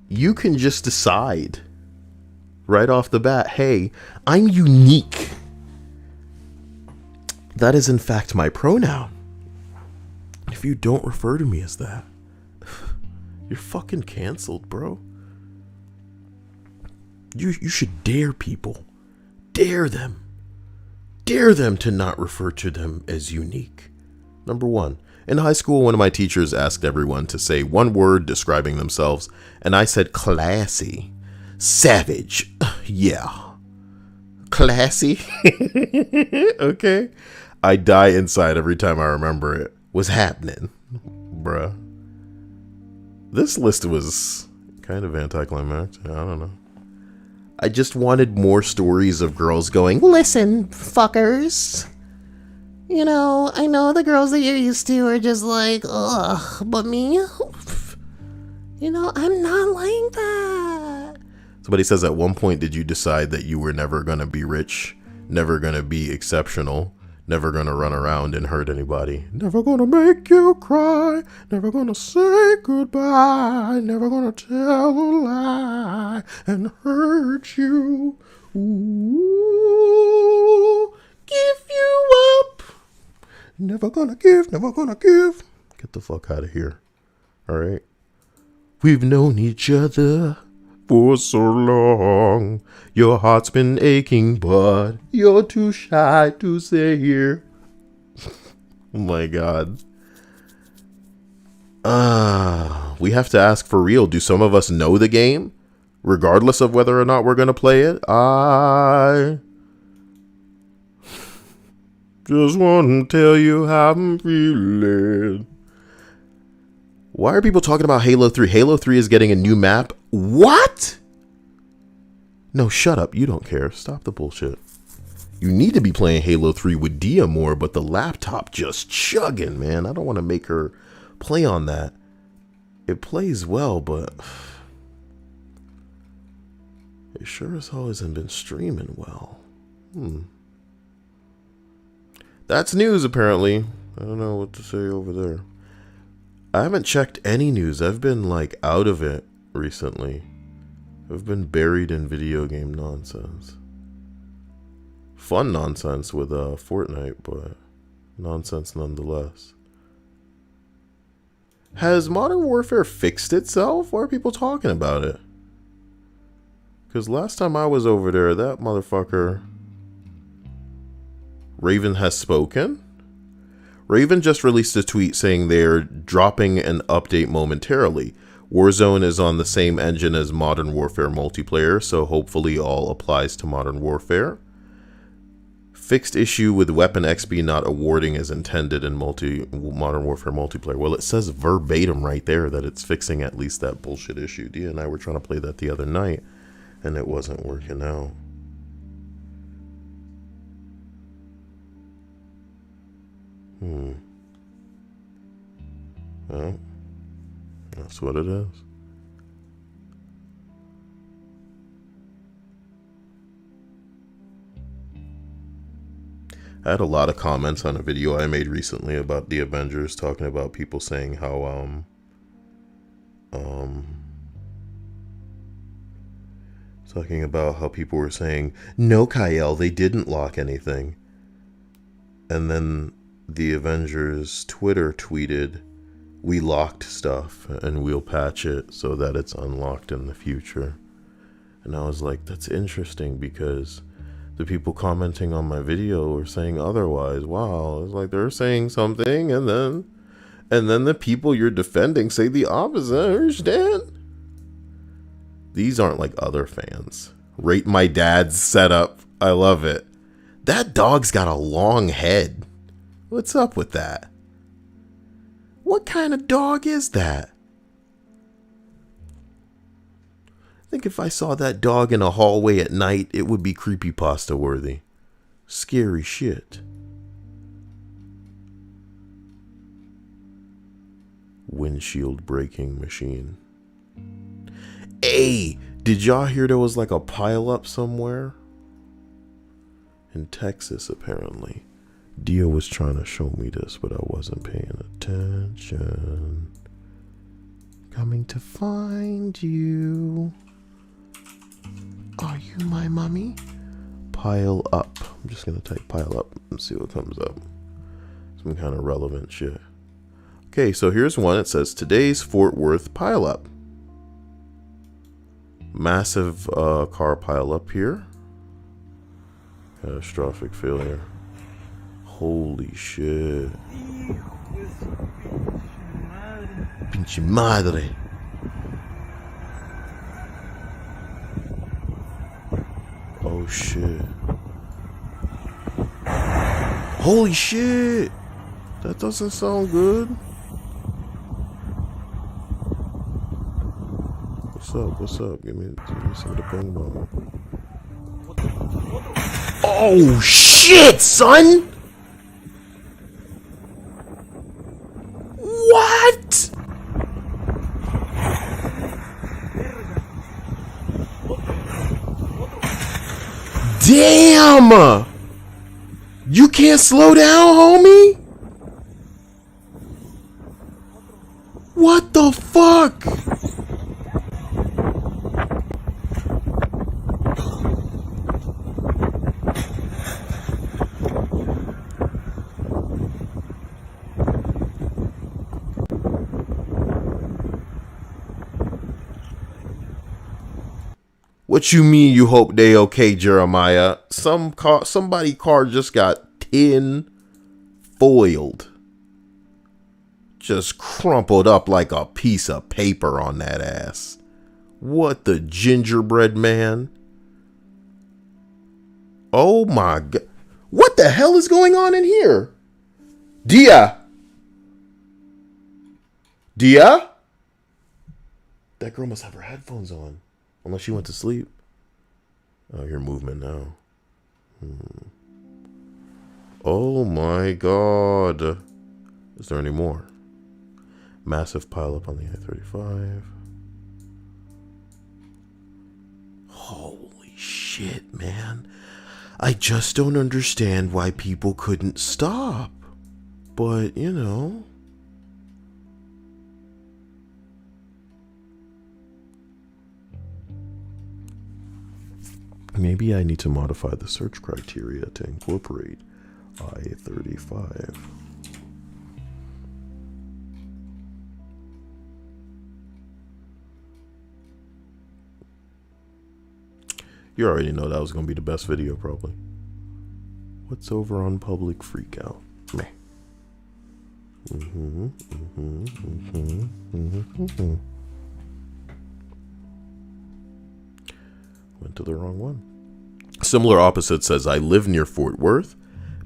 you can just decide right off the bat, hey, I'm unique. That is in fact my pronoun. If you don't refer to me as that, you're fucking canceled, bro. You should dare people. Dare them. Dare them to not refer to them as unique. Number one, In high school, one of my teachers asked everyone to say one word describing themselves, and I said classy. Savage. Yeah. Classy. Okay. I die inside every time I remember it. What's happening? Bruh. This list was kind of anticlimactic. I don't know. I just wanted more stories of girls going, listen, fuckers. You know, I know the girls that you're used to are just like, ugh, but me, you know, I'm not like that. Somebody says, at one point, did you decide that you were never going to be rich, never going to be exceptional, never going to run around and hurt anybody? Never going to make you cry, never going to say goodbye, never going to tell a lie and hurt you. Ooh, give you up. Never gonna give, never gonna give. Get the fuck out of here. Alright? We've known each other for so long. Your heart's been aching, but you're too shy to say here. Oh my god. We have to ask for real. Do some of us know the game? Regardless of whether or not we're gonna play it? I just want to tell you how I'm feeling. Why are people talking about Halo 3? Halo 3 is getting a new map. What? No, shut up. You don't care. Stop the bullshit. You need to be playing Halo 3 with Dia more, but the laptop just chugging, man. I don't want to make her play on that. It plays well, but it sure as hell hasn't been streaming well. That's news, apparently. I don't know what to say over there. I haven't checked any news. I've been, like, out of it recently. I've been buried in video game nonsense. Fun nonsense with Fortnite, but nonsense nonetheless. Has Modern Warfare fixed itself? Why are people talking about it? Because last time I was over there, that motherfucker... Raven has spoken? Raven just released a tweet saying they're dropping an update momentarily. Warzone is on the same engine as Modern Warfare multiplayer, so hopefully all applies to Modern Warfare. Fixed issue with Weapon XP not awarding as intended in Modern Warfare multiplayer. Well, it says verbatim right there that it's fixing at least that bullshit issue. Dia and I were trying to play that the other night, and it wasn't working out. Well, that's what it is. I had a lot of comments on a video I made recently about the Avengers, talking about people saying how talking about how people were saying, no, Kyle, they didn't lock anything. And then the Avengers Twitter tweeted, we locked stuff and we'll patch it so that it's unlocked in the future. And I was like, that's interesting, because the people commenting on my video were saying otherwise. Wow, it's like they're saying something and then the people you're defending say the opposite. I understand. These aren't like other fans. Rate my dad's setup. I love it. That dog's got a long head. What's up with that? What kind of dog is that? I think if I saw that dog in a hallway at night, it would be creepypasta worthy. Scary shit. Windshield breaking machine. Hey, did y'all hear there was like a pileup somewhere? In Texas, apparently. Dia was trying to show me this, but I wasn't paying attention. Coming to find you. Are you my mommy? Pile up. I'm just going to type pile up and see what comes up. Some kind of relevant shit. Okay, so here's one. It says, today's Fort Worth pile up. Massive car pile up here. Catastrophic failure. Holy shit. Pinche madre. Oh shit. Holy shit! That doesn't sound good. What's up? What's up? Give me some of the bang bong. Oh shit, son! What? Damn! You can't slow down, homie? What the fuck? What you mean you hope they okay, Jeremiah? Somebody car just got tin foiled. Just crumpled up like a piece of paper on that ass. What the gingerbread man? Oh my god. What the hell is going on in here? Dia? Dia? That girl must have her headphones on. Unless she went to sleep. Oh, your movement now. Oh my god. Is there any more? Massive pileup on the I-35. Holy shit, man. I just don't understand why people couldn't stop. But, you know. Maybe I need to modify the search criteria to incorporate I-35. You already know that was going to be the best video, probably. What's over on public freakout? Meh. Went to the wrong one. Similar opposite says, I live near Fort Worth.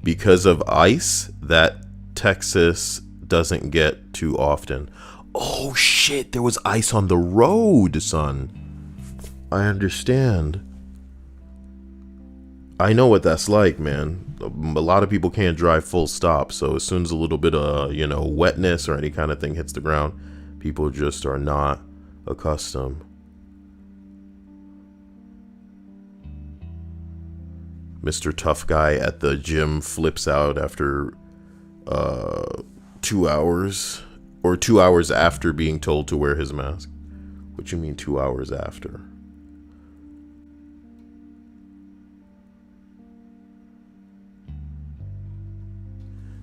Because of ice that Texas doesn't get too often. Oh shit, there was ice on the road, son. I understand. I know what that's like, man. A lot of people can't drive full stop, so as soon as a little bit of, wetness or any kind of thing hits the ground, people just are not accustomed. Mr. Tough Guy at the gym flips out after 2 hours, or 2 hours after being told to wear his mask. What you mean 2 hours after?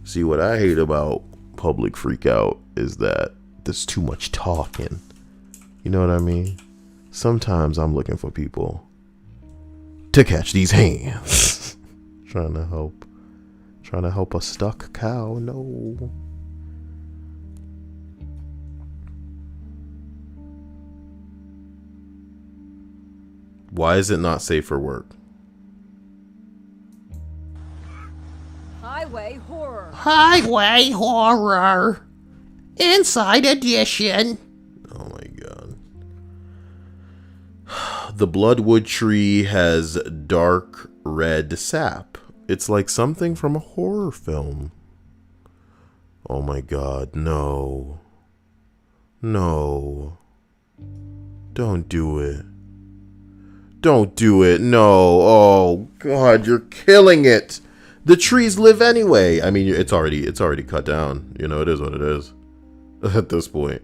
See, what I hate about public freakout is that there's too much talking. You know what I mean? Sometimes I'm looking for people to catch these hands. Trying to help a stuck cow. No. Why is it not safe for work? Highway horror. Highway horror. Inside edition. Oh my god. The bloodwood tree has dark red sap. It's like something from a horror film. Oh my god, no. No. Don't do it. Don't do it. No. Oh god, you're killing it. The trees live anyway. I mean, it's already cut down. You know, it is what it is at this point.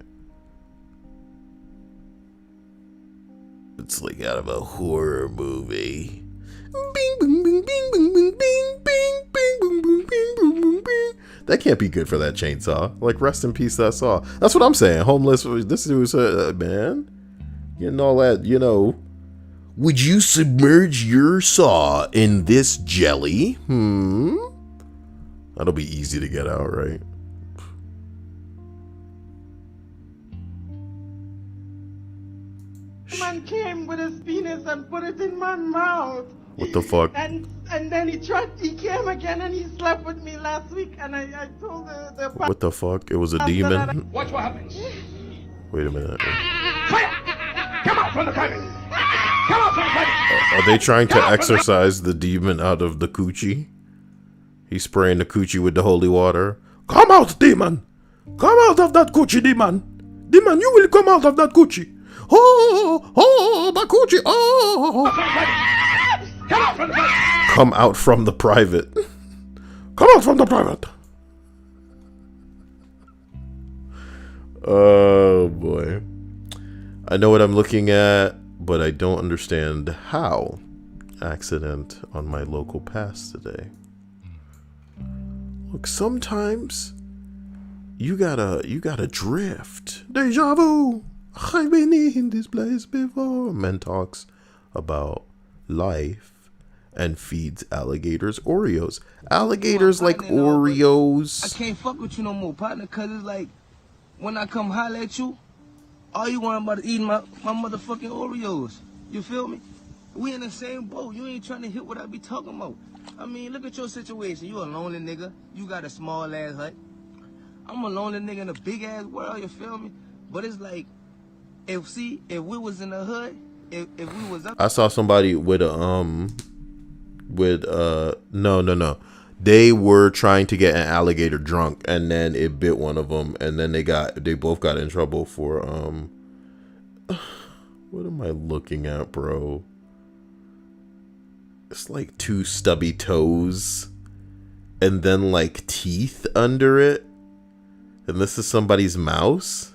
It's like out of a horror movie. Bing, bing, bing, bing, bing, bing, bing, bing, bing, bing, bing, bing, bing, bing. That can't be good for that chainsaw. Like, rest in peace, that saw. That's what I'm saying. Homeless. This dude's man, getting all that. You know. Would you submerge your saw in this jelly? That'll be easy to get out, right? Man came with his penis and put it in my mouth. What the fuck? And then he came again and he slept with me last week and I told the What the fuck? It was a demon? Watch what happens. Wait a minute. Fire! Come out from the private! Come out from the private! Are they trying to exorcise the demon out of the coochie? He's spraying the coochie with the holy water. Come out, demon! Come out of that coochie, demon! Demon, you will come out of that coochie! Oh, my coochie! Oh! Come out from the private! Come out from the private. Come out from the private! Oh boy. I know what I'm looking at, but I don't understand how. Accident on my local pass today. Look, sometimes you gotta drift. Deja vu. I've been in this place before. Men talks about life and feeds alligators Oreos. Alligators like Oreos. I can't fuck with you no more, partner, cause it's like when I come holler at you, all you want about to eat my motherfucking Oreos. You feel me? We in the same boat. You ain't trying to hit what I be talking about. I mean, look at your situation. You a lonely nigga. You got a small ass hut. I'm a lonely nigga in a big ass world. You feel me? But it's like, if we was in the hood, if we was up. I saw somebody with a no. They were trying to get an alligator drunk, and then it bit one of them, and then they both got in trouble for what am I looking at, bro? It's like 2 stubby toes, and then like teeth under it, and this is somebody's mouse.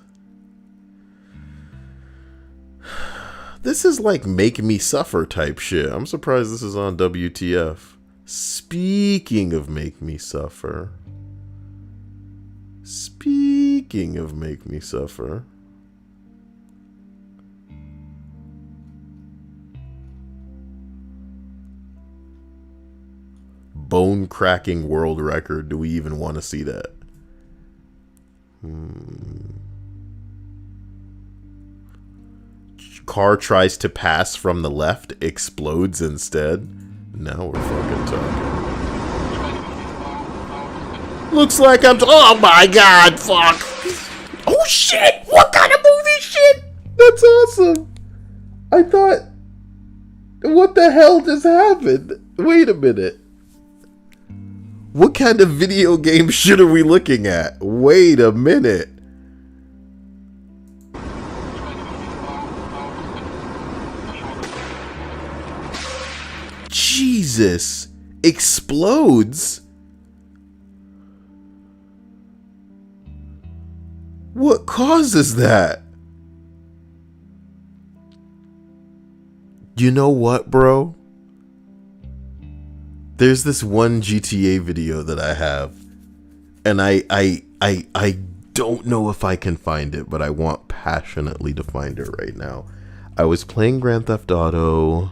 This is like Make Me Suffer type shit. I'm surprised this is on WTF. Speaking of Make Me Suffer. Bone cracking world record. Do we even want to see that? Car tries to pass from the left, explodes instead. Now we're fucking talking. Looks like oh my god, fuck. Oh shit, what kind of movie shit? That's awesome. I thought, what the hell just happened? Wait a minute. What kind of video game shit are we looking at? Wait a minute. Jesus, explodes? What causes that? You know what, bro? There's this one GTA video that I have, and I don't know if I can find it, but I want passionately to find it right now. I was playing Grand Theft Auto.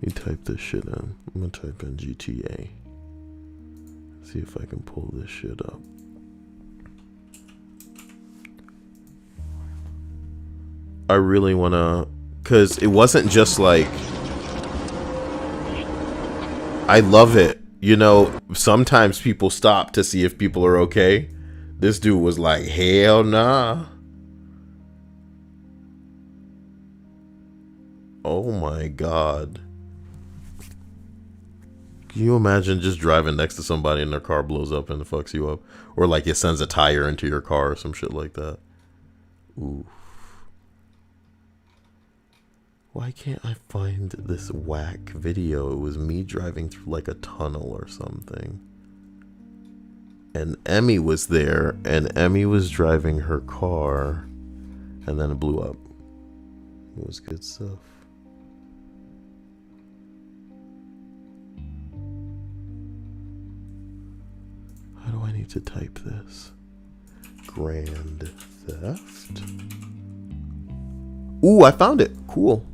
Let me type this shit in. I'm gonna type in GTA. See if I can pull this shit up. I really wanna, cause it wasn't just like, I love it. You know, sometimes people stop to see if people are okay. This dude was like, hell nah. Oh my god. Can you imagine just driving next to somebody and their car blows up and it fucks you up? Or like it sends a tire into your car or some shit like that. Oof. Why can't I find this whack video? It was me driving through like a tunnel or something. And Emmy was there, and Emmy was driving her car, and then it blew up. It was good stuff. How do I need to type this? Grand Theft? Ooh, I found it. Cool.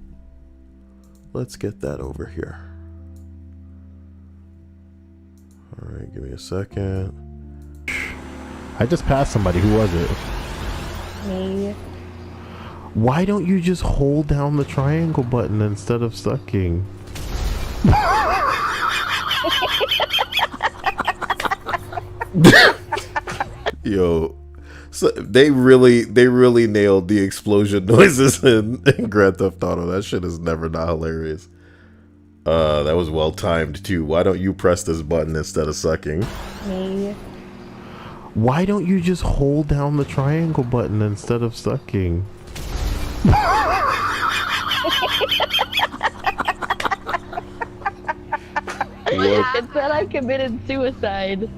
Let's get that over here. Alright, give me a second. I just passed somebody. Who was it? Me. Why don't you just hold down the triangle button instead of sucking? Yo, so they really nailed the explosion noises in Grand Theft Auto. That shit is never not hilarious. That was well timed too. Why don't you press this button instead of sucking? Me. Why don't you just hold down the triangle button instead of sucking? It said I committed suicide.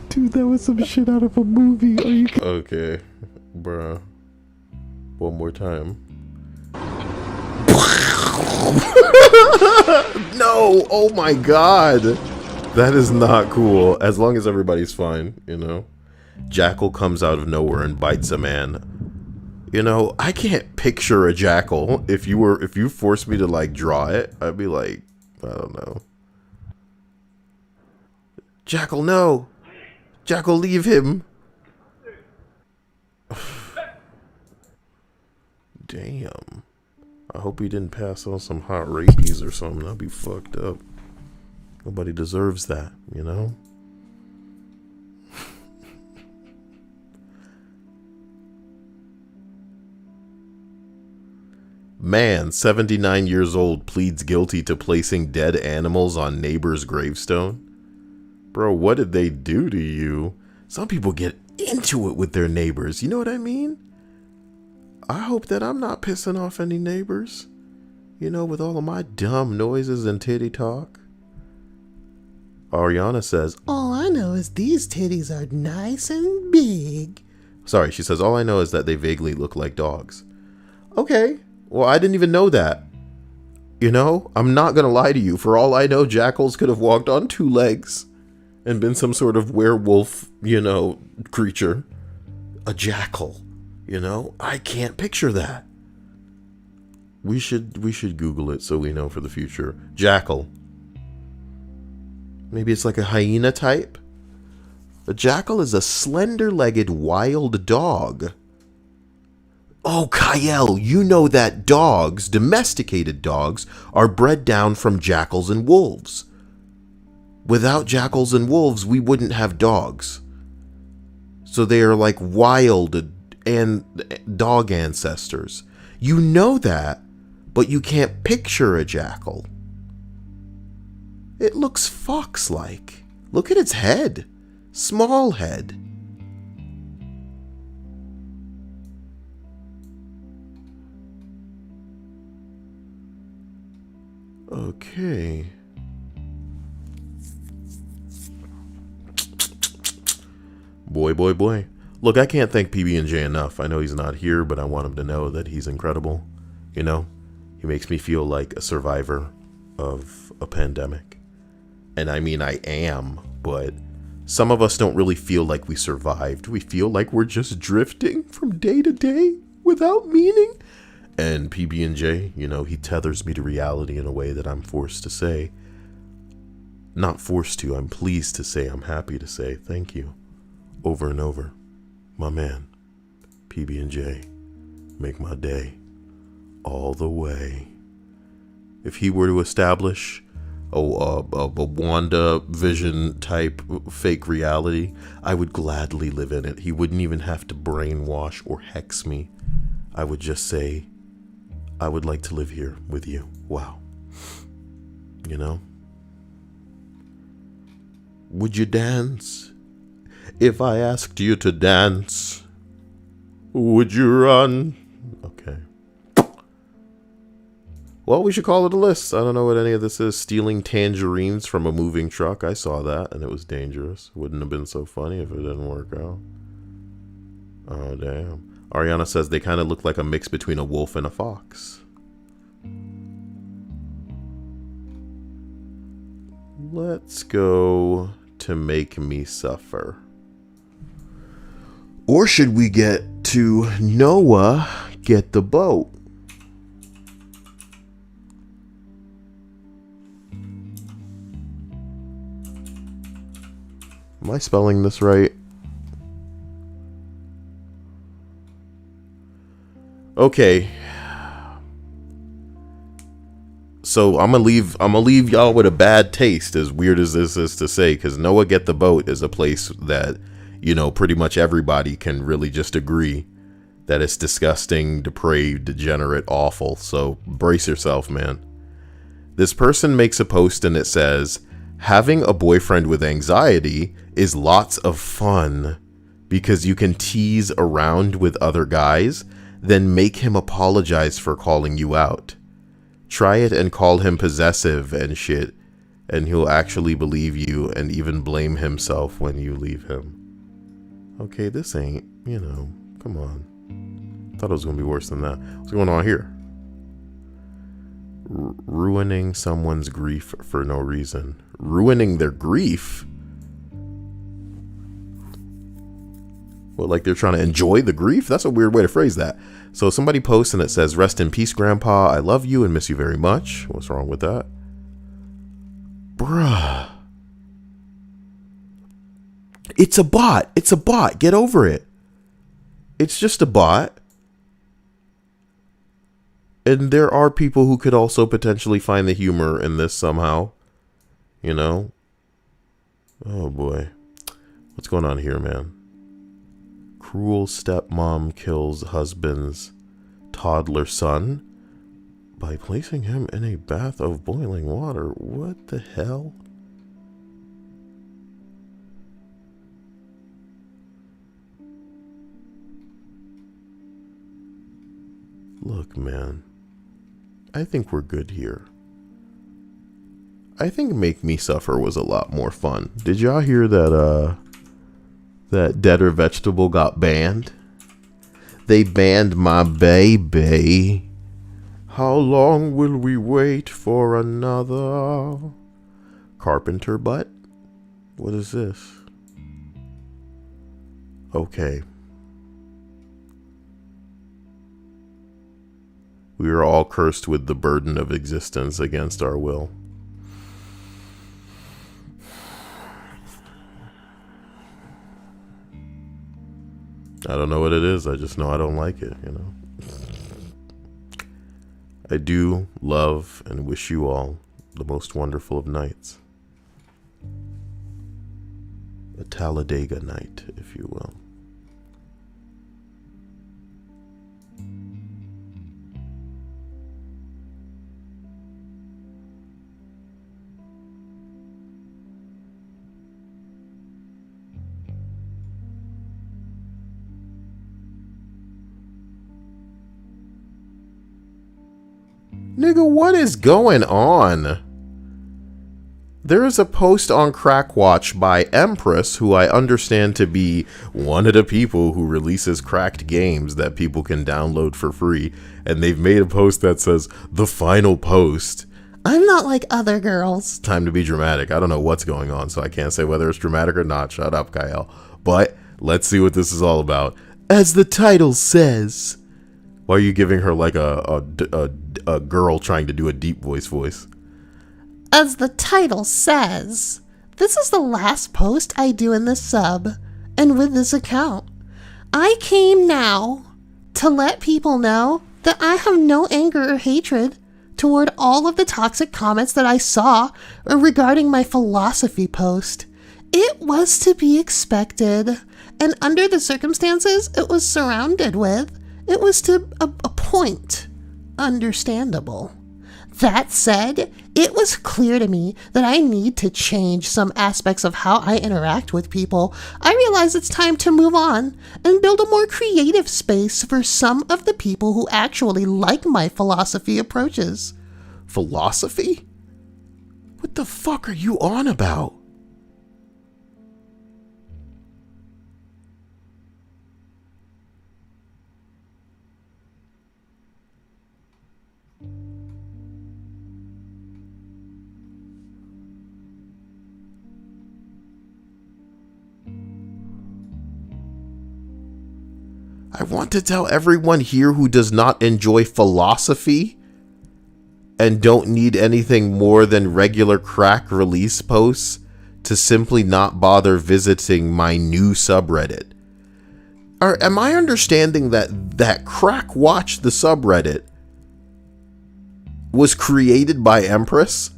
Dude, that was some shit out of a movie. Are you okay, bruh. One more time. No! Oh my god! That is not cool. As long as everybody's fine, you know? Jackal comes out of nowhere and bites a man. You know, I can't picture a jackal. If you forced me to like draw it, I'd be like, I don't know. Jackal, no! Jackal, leave him! Damn. I hope he didn't pass on some hot rabies or something. That'd be fucked up. Nobody deserves that, you know? Man, 79 years old, pleads guilty to placing dead animals on neighbor's gravestone. Bro, what did they do to you? Some people get into it with their neighbors, you know what I mean? I hope that I'm not pissing off any neighbors. You know, with all of my dumb noises and titty talk. Ariana says, all I know is these titties are nice and big. Sorry, she says, all I know is that they vaguely look like dogs. Okay, well, I didn't even know that. You know, I'm not gonna lie to you. For all I know, jackals could have walked on 2 legs and been some sort of werewolf, you know, creature. A jackal, you know? I can't picture that. We should Google it so we know for the future. Jackal. Maybe it's like a hyena type? A jackal is a slender-legged wild dog. Oh, Kyle, you know that dogs, domesticated dogs, are bred down from jackals and wolves. Without jackals and wolves, we wouldn't have dogs. So they are like wild and dog ancestors. You know that, but you can't picture a jackal. It looks fox-like. Look at its head. Small head. Okay. Boy. Look, I can't thank PB&J enough. I know he's not here, but I want him to know that he's incredible. You know, he makes me feel like a survivor of a pandemic. And I mean, I am, but some of us don't really feel like we survived. We feel like we're just drifting from day to day without meaning. And PB&J, you know, he tethers me to reality in a way that I'm forced to say. Not forced to, I'm pleased to say, I'm happy to say thank you. Over and over. My man, PB&J, make my day. All the way. If he were to establish a Wanda Vision type fake reality, I would gladly live in it. He wouldn't even have to brainwash or hex me. I would just say, I would like to live here with you. Wow. You know? Would you dance? If I asked you to dance, would you run? Okay. Well, we should call it a list. I don't know what any of this is. Stealing tangerines from a moving truck. I saw that, and it was dangerous. Wouldn't have been so funny if it didn't work out. Oh, damn. Ariana says they kind of look like a mix between a wolf and a fox. Let's go to Make Me Suffer. Or should we get to Noah Get the Boat? Am I spelling this right? Okay. So I'm gonna leave y'all with a bad taste, as weird as this is to say, because Noah Get the Boat is a place that, you know, pretty much everybody can really just agree that it's disgusting, depraved, degenerate, awful. So brace yourself, man. This person makes a post and it says, having a boyfriend with anxiety is lots of fun because you can tease around with other guys, then make him apologize for calling you out. Try it and call him possessive and shit, and he'll actually believe you and even blame himself when you leave him. Okay, this ain't, you know, come on. Thought it was going to be worse than that. What's going on here? Ruining someone's grief for no reason. Ruining their grief? Well, like they're trying to enjoy the grief? That's a weird way to phrase that. So somebody posts and it says, rest in peace, Grandpa. I love you and miss you very much. What's wrong with that? Bruh. It's a bot. It's a bot. Get over it. It's just a bot. And there are people who could also potentially find the humor in this somehow. You know? Oh boy. What's going on here, man? Cruel stepmom kills husband's toddler son by placing him in a bath of boiling water. What the hell? Look, man. I think we're good here. I think Make Me Suffer was a lot more fun. Did y'all hear that that Dead or Vegetable got banned? They banned my baby. How long will we wait for another? Carpenter butt? What is this? Okay. We are all cursed with the burden of existence against our will. I don't know what it is. I just know I don't like it, you know. I do love and wish you all the most wonderful of nights. A Talladega night, if you will. Nigga, what is going on? There is a post on Crackwatch by Empress, who I understand to be one of the people who releases cracked games that people can download for free. And they've made a post that says, the final post. I'm not like other girls. Time to be dramatic. I don't know what's going on, so I can't say whether it's dramatic or not. Shut up, Kyle. But let's see what this is all about. As the title says... Why are you giving her like a girl trying to do a deep voice? As the title says, this is the last post I do in this sub and with this account. I came now to let people know that I have no anger or hatred toward all of the toxic comments that I saw regarding my philosophy post. It was to be expected, and under the circumstances it was surrounded with, it was to a point understandable. That said, it was clear to me that I need to change some aspects of how I interact with people. I realize it's time to move on and build a more creative space for some of the people who actually like my philosophy approaches. Philosophy? What the fuck are you on about? I want to tell everyone here who does not enjoy philosophy and don't need anything more than regular crack release posts to simply not bother visiting my new subreddit. am I understanding that Crack Watch, the subreddit, was created by Empress?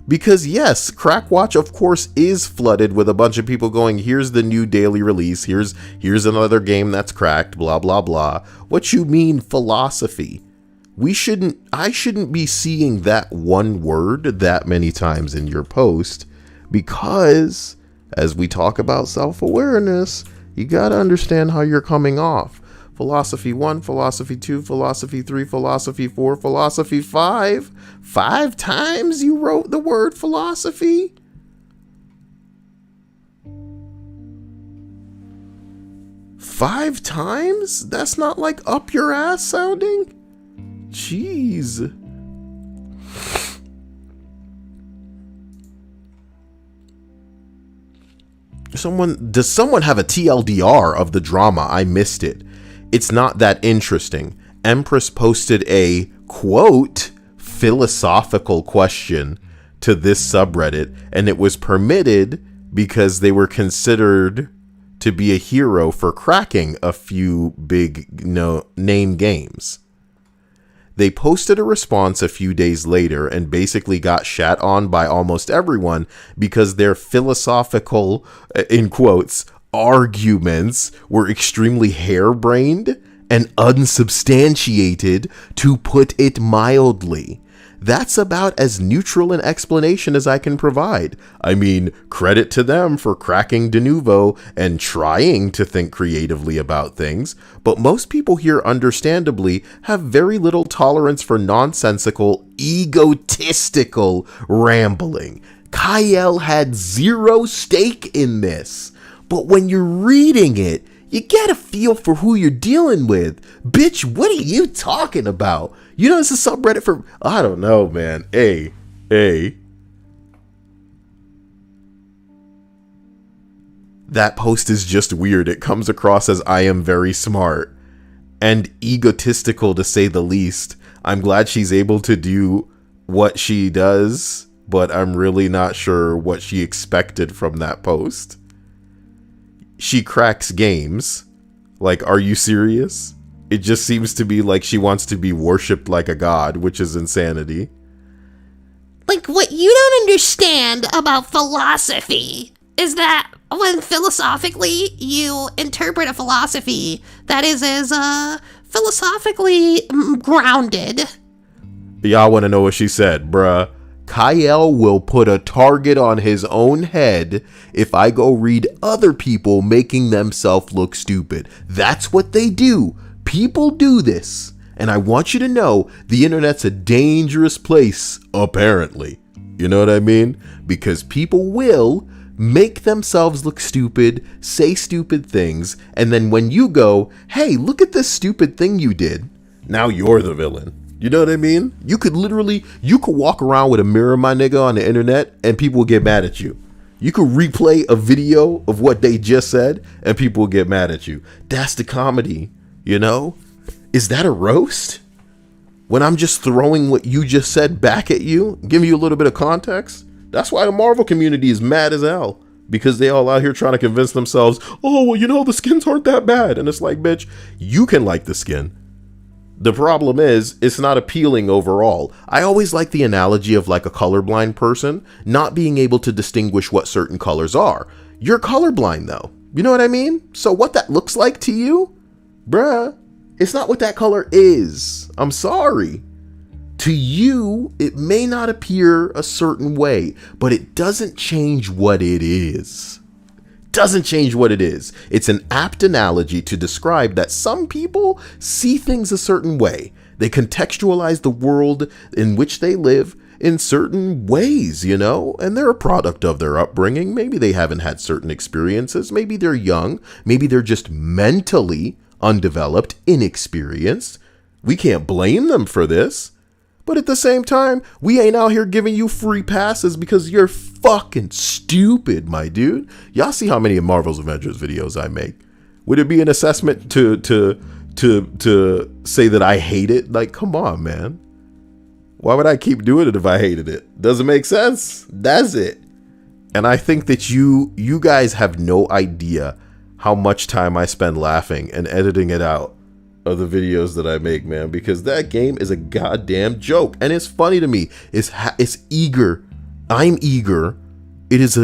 Because yes, Crackwatch of course is flooded with a bunch of people going, here's the new daily release, here's another game that's cracked, blah blah blah. What you mean philosophy? I shouldn't be seeing that one word that many times in your post, because as we talk about self-awareness, you gotta understand how you're coming off. Philosophy 1, Philosophy 2, Philosophy 3, Philosophy 4, Philosophy 5. 5 times you wrote the word philosophy? Five times? That's not like up your ass sounding? Jeez. Does someone have a TLDR of the drama? I missed it. It's not that interesting. Empress posted a, quote, philosophical question to this subreddit, and it was permitted because they were considered to be a hero for cracking a few big name games. They posted a response a few days later and basically got shat on by almost everyone because their philosophical, in quotes, arguments were extremely harebrained and unsubstantiated, to put it mildly. That's about as neutral an explanation as I can provide. I mean, credit to them for cracking Denuvo and trying to think creatively about things, but most people here understandably have very little tolerance for nonsensical, egotistical rambling. Kyle had zero stake in this, but when you're reading it, you get a feel for who you're dealing with. Bitch, what are you talking about? You know, it's a subreddit for, I don't know, man. Hey. That post is just weird. It comes across as I am very smart and egotistical, to say the least. I'm glad she's able to do what she does, but I'm really not sure what she expected from that post. She cracks games. Like, are you serious? It just seems to be like she wants to be worshipped like a god, which is insanity. Like, what you don't understand about philosophy is that when philosophically you interpret a philosophy that is as philosophically grounded. Y'all want to know what she said, bruh? Kyle will put a target on his own head if I go read other people making themselves look stupid. That's what they do. People do this. And I want you to know the internet's a dangerous place, apparently. You know what I mean? Because people will make themselves look stupid, say stupid things, and then when you go, hey, look at this stupid thing you did, now you're the villain. You know what I mean? You could walk around with a mirror, my nigga, on the internet, and people will get mad at you. You could replay a video of what they just said, and people will get mad at you. That's the comedy, you know? Is that a roast? When I'm just throwing what you just said back at you, giving you a little bit of context? That's why the Marvel community is mad as hell. Because they all out here trying to convince themselves, oh, well, you know, the skins aren't that bad. And it's like, bitch, you can like the skin. The problem is, it's not appealing overall. I always like the analogy of like a colorblind person not being able to distinguish what certain colors are. You're colorblind though. You know what I mean? So what that looks like to you, bruh, it's not what that color is. I'm sorry. To you, it may not appear a certain way, but it doesn't change what it is. Doesn't change what it is. It's an apt analogy to describe that some people see things a certain way. They contextualize the world in which they live in certain ways, you know, and they're a product of their upbringing. Maybe they haven't had certain experiences. Maybe they're young. Maybe they're just mentally undeveloped, inexperienced. We can't blame them for this. But at the same time, we ain't out here giving you free passes because you're fucking stupid, my dude. Y'all see how many Marvel's Avengers videos I make? Would it be an assessment to say that I hate it? Like, come on, man. Why would I keep doing it if I hated it? Doesn't make sense. That's it. And I think that you guys have no idea how much time I spend laughing and editing it out of the videos that I make, man, because that game is a goddamn joke, and it's funny to me. It's eager. I'm eager. It is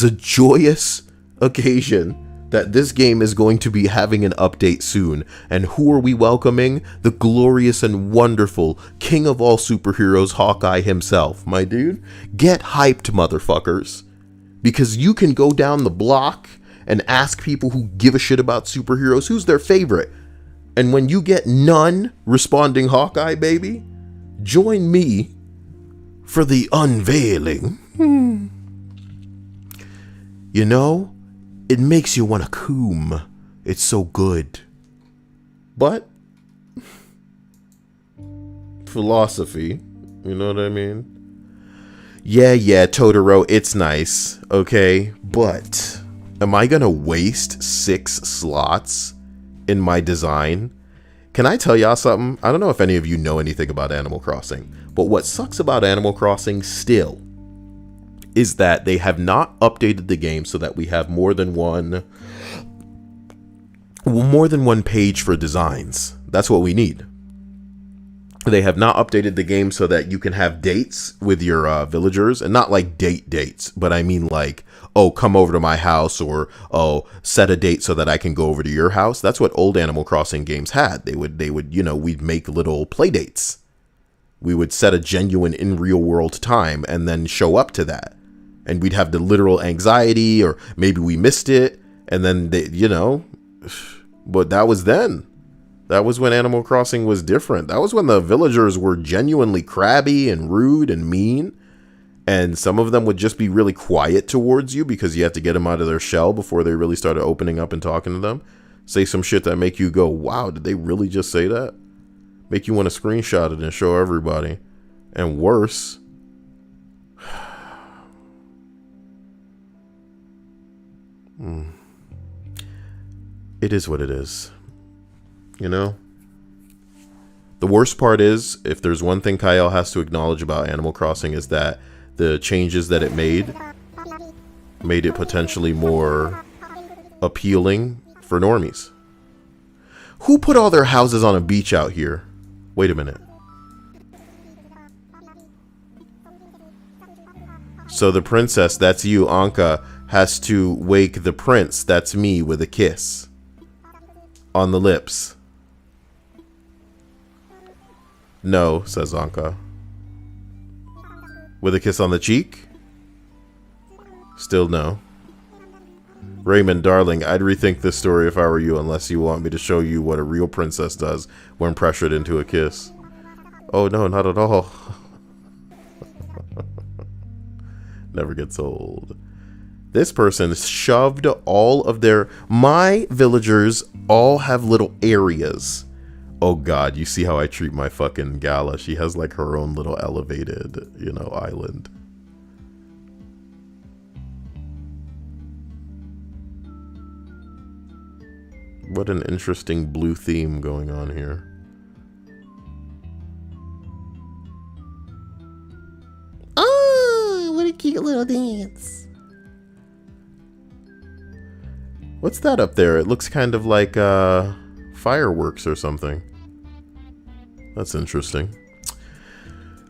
a joyous occasion that this game is going to be having an update soon. And who are we welcoming? The glorious and wonderful king of all superheroes, Hawkeye himself, my dude. Get hyped, motherfuckers, because you can go down the block and ask people who give a shit about superheroes who's their favorite. And when you get none responding Hawkeye, baby, join me for the unveiling. You know, it makes you want to coom. It's so good. But philosophy, you know what I mean? Yeah, Totoro, it's nice, okay? But am I gonna waste 6 slots in my design? Can I tell y'all something? I don't know if any of you know anything about Animal Crossing, but what sucks about Animal Crossing still is that they have not updated the game so that we have more than one page for designs. That's what we need. They have not updated the game so that you can have dates with your villagers, and not like dates, but I mean like, oh, come over to my house, or oh, set a date so that I can go over to your house. That's what old Animal Crossing games had. They would, you know, we'd make little play dates. We would set a genuine in real world time and then show up to that. And we'd have the literal anxiety, or maybe we missed it, and then they, you know, but that was then. That was when Animal Crossing was different. That was when the villagers were genuinely crabby and rude and mean. And some of them would just be really quiet towards you because you had to get them out of their shell before they really started opening up and talking to them. Say some shit that make you go, wow, did they really just say that? Make you want to screenshot it and show everybody. And worse, it is what it is. You know? The worst part is, if there's one thing Kyle has to acknowledge about Animal Crossing, is that the changes that it made it potentially more appealing for normies. Who put all their houses on a beach out here? Wait a minute. So the princess, that's you, Anka, has to wake the prince, that's me, with a kiss on the lips. No, says Anka. With a kiss on the cheek? Still no. Raymond, darling, I'd rethink this story if I were you, unless you want me to show you what a real princess does when pressured into a kiss. Oh no, not at all. Never gets old. This person shoved all of their... My villagers all have little areas. Oh god, you see how I treat my fucking Gala. She has like her own little elevated, you know, island. What an interesting blue theme going on here. Oh, what a cute little dance. What's that up there? It looks kind of like fireworks or something. That's interesting.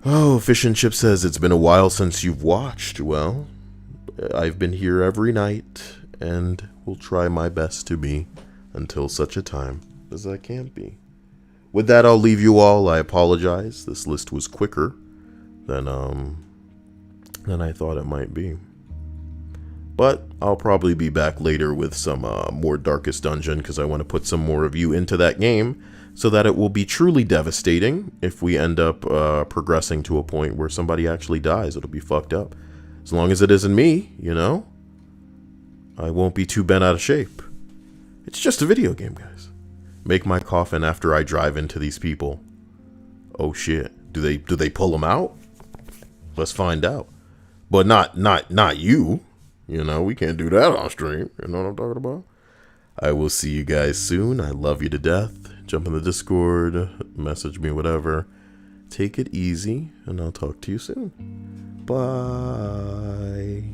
Oh, Fish and Chip says it's been a while since you've watched. Well, I've been here every night and will try my best to be until such a time as I can be. With that, I'll leave you all. I apologize. This list was quicker than I thought it might be. But I'll probably be back later with some more Darkest Dungeon, because I want to put some more of you into that game so that it will be truly devastating if we end up progressing to a point where somebody actually dies. It'll be fucked up. As long as it isn't me, you know? I won't be too bent out of shape. It's just a video game, guys. Make my coffin after I drive into these people. Oh shit. Do they pull them out? Let's find out. But not you. You know, we can't do that on stream. You know what I'm talking about? I will see you guys soon. I love you to death. Jump in the Discord, message me, whatever. Take it easy, and I'll talk to you soon. Bye.